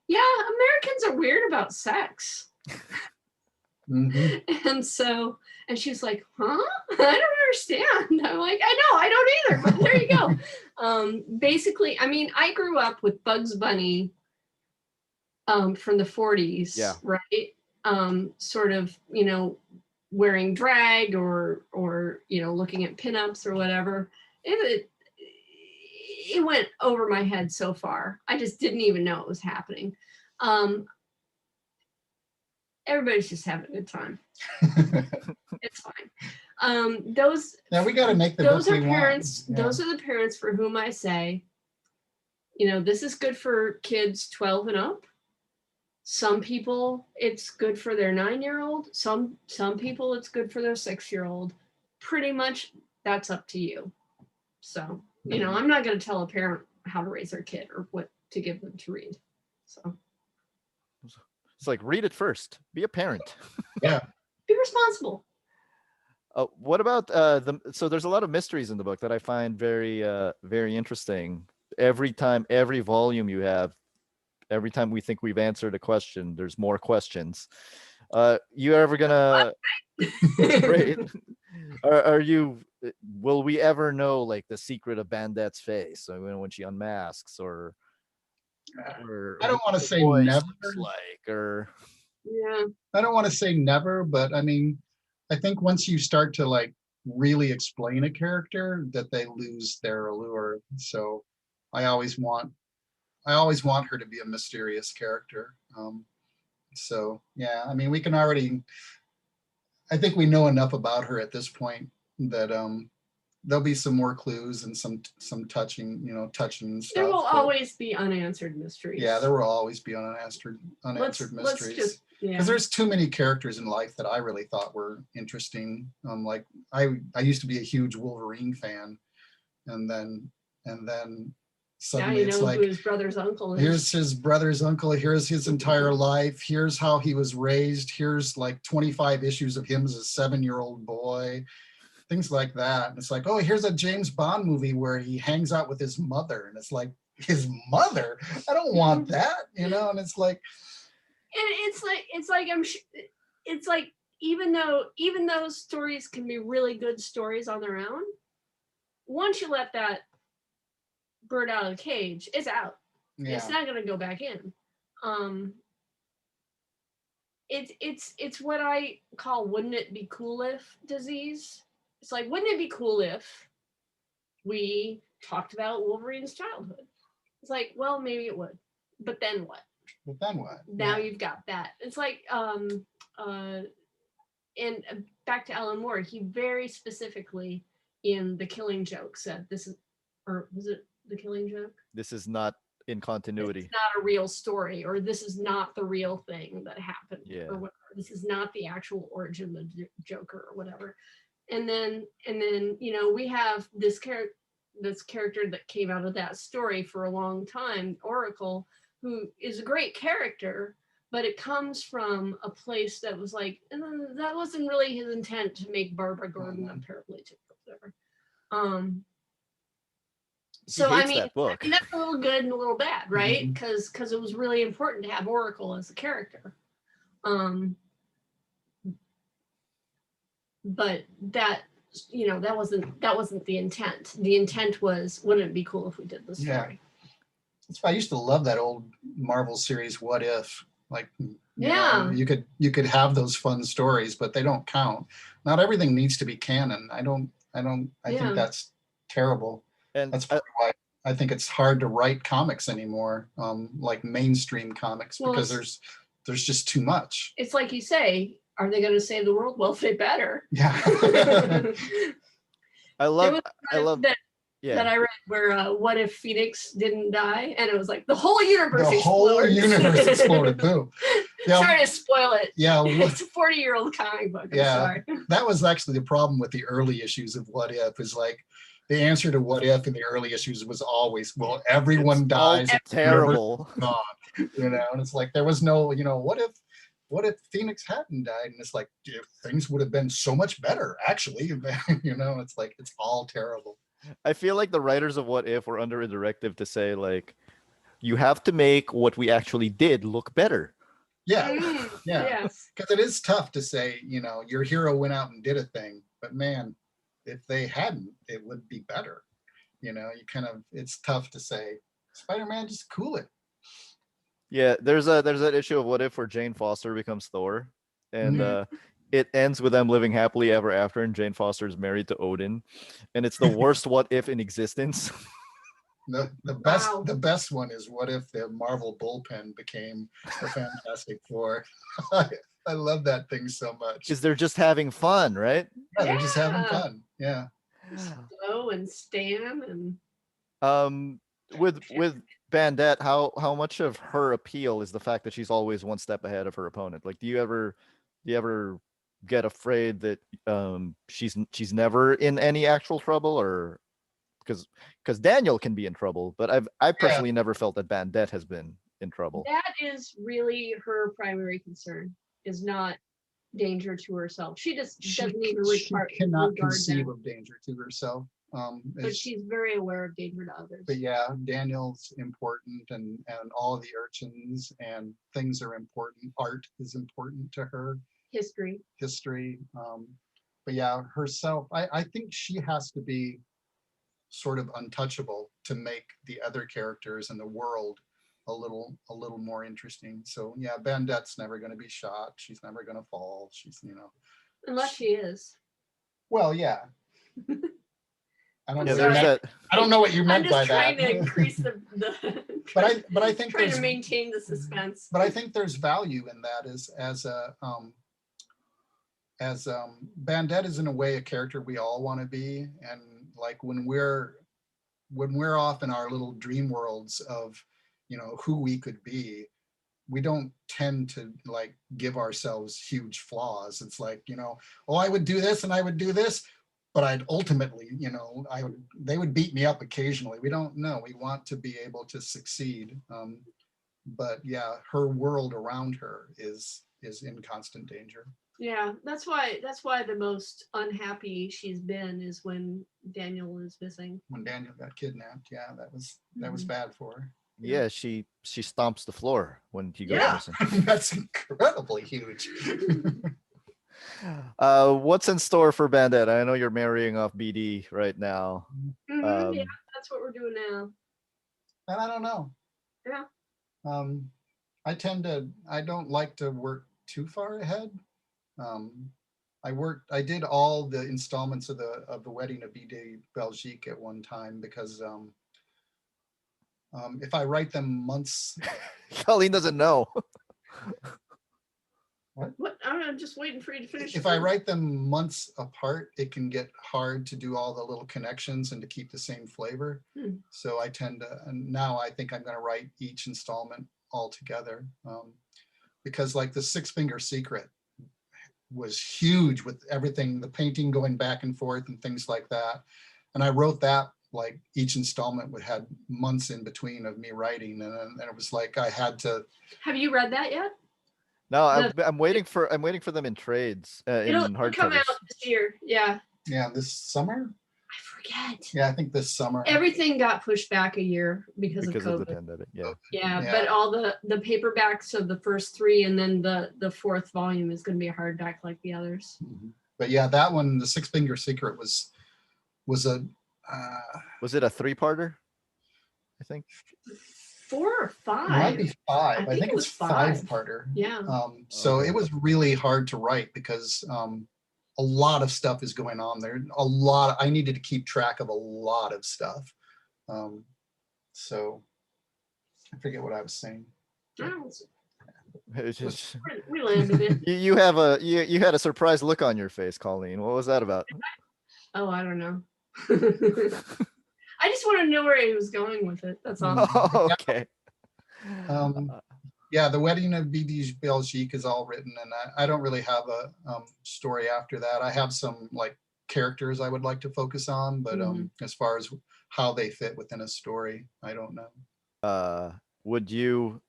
yeah, Americans are weird about sex. Mm-hmm. And she's like, huh? I don't understand. I'm like, I know, I don't either, but there you go. Basically, I mean, I grew up with Bugs Bunny from the 40s, right? Sort of, wearing drag or looking at pinups or whatever. It went over my head so far. I just didn't even know it was happening. Everybody's just having a good time. It's fine. We got to make the those book are we parents. want. Yeah. Those are the parents for whom I say, this is good for kids 12 and up. Some people it's good for their 9-year-old. Some people it's good for their 6-year-old. Pretty much that's up to you. So, you know, I'm not going to tell a parent how to raise their kid or what to give them to read. So it's like, read it first. Be a parent. Yeah. Be responsible. What about so there's a lot of mysteries in the book that I find very very interesting. Every volume you have, every time we think we've answered a question, there's more questions. You ever gonna great? Are you? Will we ever know like the secret of Bandette's face? I mean, when she unmasks, or I don't want to say voice never. looks like, or Yeah. I don't want to say never, but I mean, I think once you start to like really explain a character, that they lose their allure. So I always want her to be a mysterious character. So yeah, I mean, I think we know enough about her at this point that there'll be some more clues and some touching stuff. There will always be unanswered mysteries. Yeah, there will always be unanswered mysteries. Because there's too many characters in life that I really thought were interesting. Like I used to be a huge Wolverine fan, and then suddenly it's like, who his brother's uncle is. Here's his brother's uncle. Here's his entire life. Here's how he was raised. Here's like 25 issues of him as a 7-year-old boy. Things like that. And it's like, oh, here's a James Bond movie where he hangs out with his mother. And it's like, his mother? I don't want that, And it's like, it's like even though stories can be really good stories on their own, once you let that bird out of the cage, it's out. Yeah. It's not going to go back in. It's what I call "wouldn't it be cool if" disease. It's like, wouldn't it be cool if we talked about Wolverine's childhood? It's like, well, maybe it would, but then what? Now you've got that. It's like, and back to Alan Moore, he very specifically in The Killing Joke said, this is, or was it The Killing Joke? This is not in continuity. It's not a real story, or this is not the real thing that happened, Yeah. or whatever. This is not the actual origin of the Joker, or whatever. And then we have this character that came out of that story for a long time, Oracle, who is a great character, but it comes from a place that was like, that wasn't really his intent to make Barbara Gordon a paraplegic or whatever. So I mean, that's a little good and a little bad, right? Because it was really important to have Oracle as a character. But that wasn't the intent. The intent was, wouldn't it be cool if we did this story? That's why I used to love that old Marvel series, What If? Like, you could have those fun stories, but they don't count. Not everything needs to be canon. I think that's terrible. And that's probably why I think it's hard to write comics anymore, like mainstream comics, because there's just too much. It's like you say, are they going to save the world? Well, they better. Yeah. I love that. Yeah. That I read where what if Phoenix didn't die, and it was like the whole universe exploded. Whole universe exploded too. Yeah. Sorry to spoil it. Yeah, it's a 40-year-old comic book. I'm sorry. That was actually the problem with the early issues of What If, is like the answer to What If in the early issues was always, well, everyone dies. It's terrible. Gone, and it's like there was no, what if Phoenix hadn't died? And it's like, things would have been so much better, actually. It's like, it's all terrible. I feel like the writers of What If were under a directive to say, like, you have to make what we actually did look better. Yeah. Yes. Because it is tough to say, your hero went out and did a thing, but man, if they hadn't, it would be better. It's tough to say, Spider-Man, just cool it. Yeah, there's that issue of What If where Jane Foster becomes Thor, and it ends with them living happily ever after, and Jane Foster is married to Odin, and it's the worst what if in existence. The best one is what if the Marvel bullpen became the Fantastic Four. I love that thing so much. Because they're just having fun, right? Yeah, they're just having fun. Yeah. Stowe and Stan and with Bandette, how much of her appeal is the fact that she's always one step ahead of her opponent? Like, do you ever get afraid that she's never in any actual trouble, or because Daniel can be in trouble, but I personally never felt that Bandette has been in trouble. That is really her primary concern, is not danger to herself. She just doesn't even cannot conceive of danger to herself. But she's very aware of danger to others. But yeah, Daniel's important, and all the urchins and things are important. Art is important to her. History. But yeah, herself, I think she has to be sort of untouchable to make the other characters in the world a little more interesting. So yeah, Bandette's never going to be shot. She's never going to fall. She's, unless she is. Well, yeah. I don't know what you meant by that. I'm just trying to increase the but I think trying to maintain the suspense. But I think there's value in that as Bandette is in a way a character we all want to be, and like when we're off in our little dream worlds of who we could be, we don't tend to like give ourselves huge flaws. It's like, oh, I would do this and I would do this, but I'd ultimately, they would beat me up occasionally. We don't know. We want to be able to succeed. But yeah, her world around her is in constant danger. Yeah, that's why the most unhappy she's been is when Daniel is missing. When Daniel got kidnapped, yeah, that was bad for her. Yeah, she stomps the floor when he goes missing. That's incredibly huge. What's in store for Bandette? I know you're marrying off BD right now. Yeah, that's what we're doing now. And I don't know. Yeah. I don't like to work too far ahead. I did all the installments of the Wedding of BD Belgique at one time because if I write them months. Colleen doesn't know. What? I'm just waiting for you to finish. If I write them months apart, it can get hard to do all the little connections and to keep the same flavor. So I tend to, and now I think I'm going to write each installment all together, because like the Six Finger Secret was huge with everything, the painting going back and forth and things like that. And I wrote that like each installment had months in between of me writing, and it was like I had to. Have you read that yet? No, I'm waiting for them in trades. It'll come out this year. Yeah. Yeah, this summer. I forget. Yeah, I think this summer. Everything got pushed back a year because of COVID. Of the pandemic. Yeah, but all the paperbacks of the first three, and then the fourth volume is going to be a hardback like the others. But yeah, that one, the Six Finger Secret, was a. Was it a 3-parter? I think 4 or 5. It might be 5. I think it was 5-parter. Yeah. So it was really hard to write because a lot of stuff is going on there. I needed to keep track of a lot of stuff. So I forget what I was saying. It's just, we landed it. You had a surprised look on your face, Colleen. What was that about? Oh, I don't know. I just want to know where he was going with it. That's all. Oh, okay. Yeah, the Wedding of BD Belgique is all written, and I don't really have a story after that. I have some like characters I would like to focus on, but as far as how they fit within a story, I don't know. Would you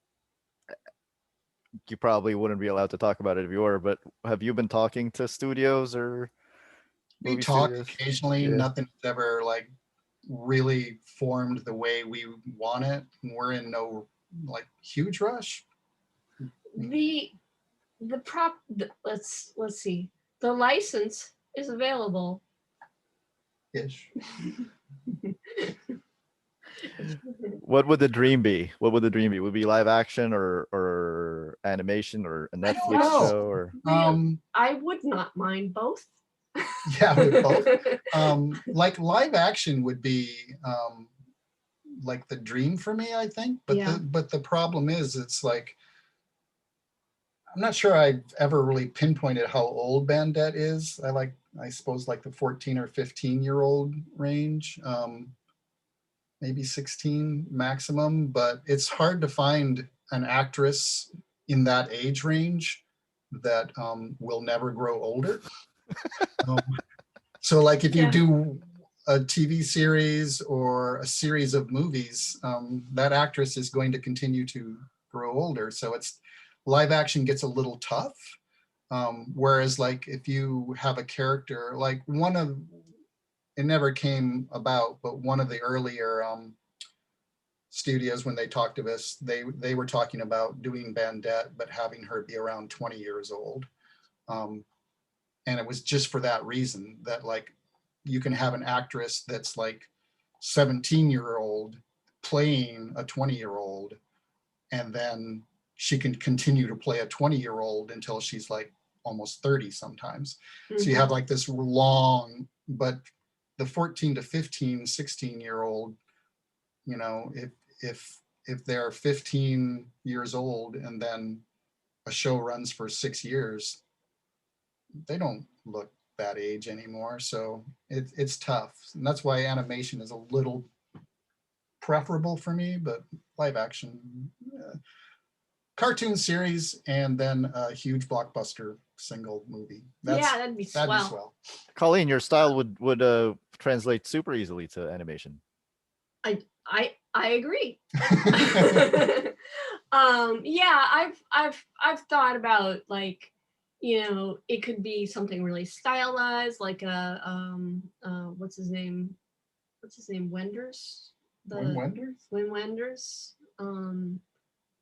probably wouldn't be allowed to talk about it if you were, but have you been talking to studios or? We talk occasionally. Yeah. Nothing's ever like really formed the way we want it, and we're in no like huge rush. Let's see. The license is available. Ish. What would the dream be? Would it be live action or animation or a Netflix show or? I would not mind both. Yeah, both. Like live action would be like the dream for me, I think. But the problem is, it's like I'm not sure I've ever really pinpointed how old Bandette is. I suppose like the 14 or 15-year-old range. maybe 16 maximum, but it's hard to find an actress in that age range that will never grow older. So like if you do a TV series or a series of movies, that actress is going to continue to grow older. So it's live action gets a little tough. Whereas like if you have a character, like it never came about, but one of the earlier studios, when they talked to us, they were talking about doing Bandette, but having her be around 20 years old. And it was just for that reason, that like you can have an actress that's like 17-year-old playing a 20-year-old, and then she can continue to play a 20-year-old until she's like almost 30 sometimes. Mm-hmm. So you have like this long, but the 14 to 15, 16-year-old, you know, if they're 15 years old and then a show runs for 6 years, they don't look that age anymore. So it's tough. And that's why animation is a little preferable for me, but live action, cartoon series, and then a huge blockbuster single movie. That'd be swell. Colleen, your style would translate super easily to animation. I agree. I've thought about, like, you know, it could be something really stylized, like what's his name? Wenders? Win Wenders.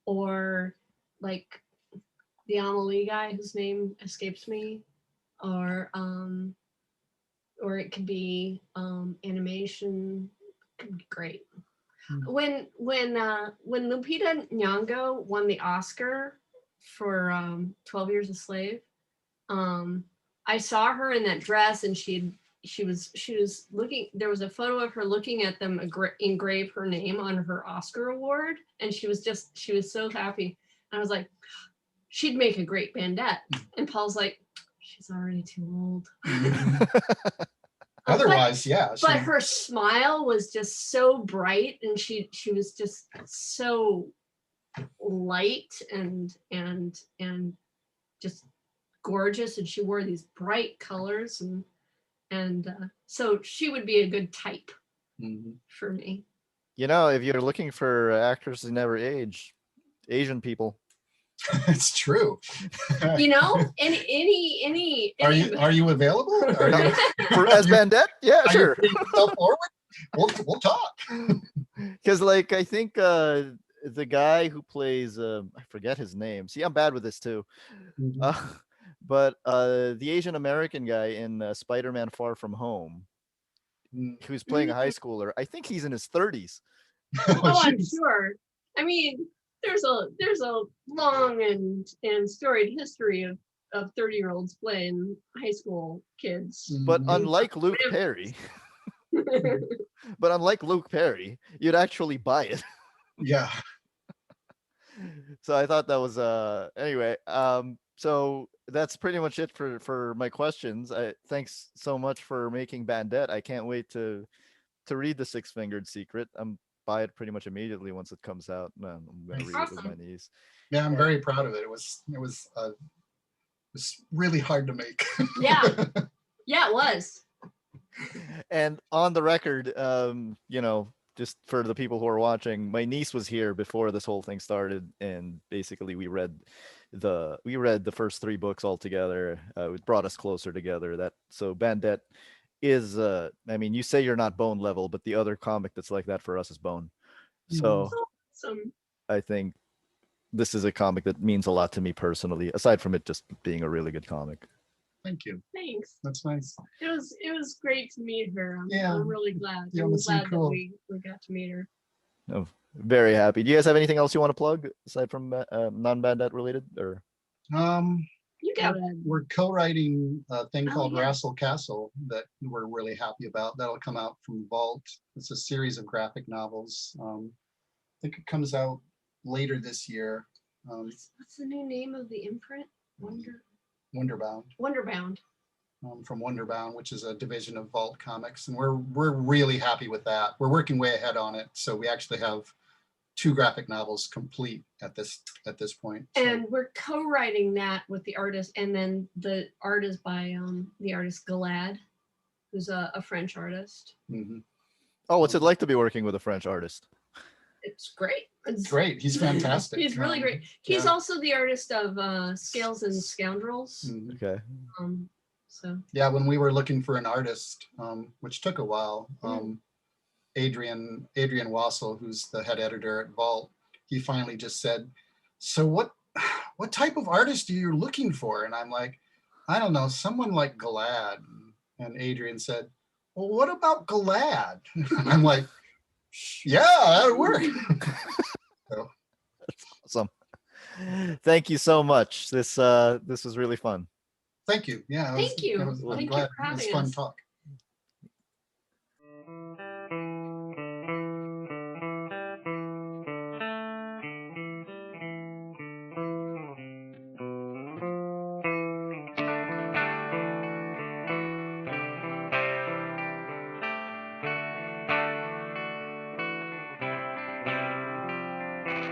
Or like the Amelie guy whose name escapes me, or it could be animation. Could be great. When Lupita Nyong'o won the Oscar for 12 Years a Slave, I saw her in that dress, and she was looking. There was a photo of her looking at them engrave her name on her Oscar award, and she was so happy. And I was like, she'd make a great Bandette. And Paul's like, she's already too old. Otherwise, but her smile was just so bright, and she was just so light and just gorgeous, and she wore these bright colors, and so she would be a good type for me. You know, if you're looking for actors who never age, Asian people. It's true. You know, any. Are you available? As Bandette? Yeah, sure. We'll talk. Because, like, I think the guy who plays I forget his name. See, I'm bad with this too. But the Asian American guy in Spider-Man: Far From Home, who's playing a high schooler, I think he's in his 30s. Oh, I'm sure. I mean, there's a long and storied history of 30-year-olds playing high school kids. But unlike Luke Perry, you'd actually buy it. Yeah. So I thought that was anyway. So that's pretty much it for my questions. Thanks so much for making Bandette. I can't wait to read The Six-Fingered Secret. I'm buy it pretty much immediately once it comes out. I'm gonna read it with my niece. Yeah, I'm very proud of it. It was really hard to make. Yeah, it was. And on the record, you know, just for the people who are watching, my niece was here before this whole thing started, and basically we read the first 3 books all together. It brought us closer together. So Bandette is I mean, you say you're not Bone level, but the other comic that's like that for us is Bone. So awesome. I think this is a comic that means a lot to me personally, aside from it just being a really good comic. Thank you. Thanks. That's nice. It was great to meet her. I'm really glad. I'm glad that we got to meet her. Oh, very happy. Do you guys have anything else you want to plug aside from non-Bandette related, or? You got it. We're co-writing a thing called Wrestle Castle that we're really happy about. That'll come out from Vault. It's a series of graphic novels. I think it comes out later this year. What's the new name of the imprint? Wonderbound. Wonderbound. from Wonderbound, which is a division of Vault Comics, and we're really happy with that. We're working way ahead on it, so we actually have 2 graphic novels complete at this point. So. And we're co-writing that with the artist, and then the art is by the artist Galad, who's a French artist. Mm-hmm. Oh, what's it like to be working with a French artist? It's great. It's great. He's fantastic. He's really great. He's also the artist of Scales and Scoundrels. Mm-hmm. Okay. So yeah, when we were looking for an artist, which took a while, Adrian Wassel, who's the head editor at Vault, he finally just said, "So what type of artist are you looking for?" And I'm like, "I don't know, someone like Galad." And Adrian said, "Well, what about Galad?" And I'm like, "Yeah, that'll work." So. That's awesome. Thank you so much. This was really fun. Thank you. Yeah. Thank you. I'm Thank glad. you for having it was fun us. talk.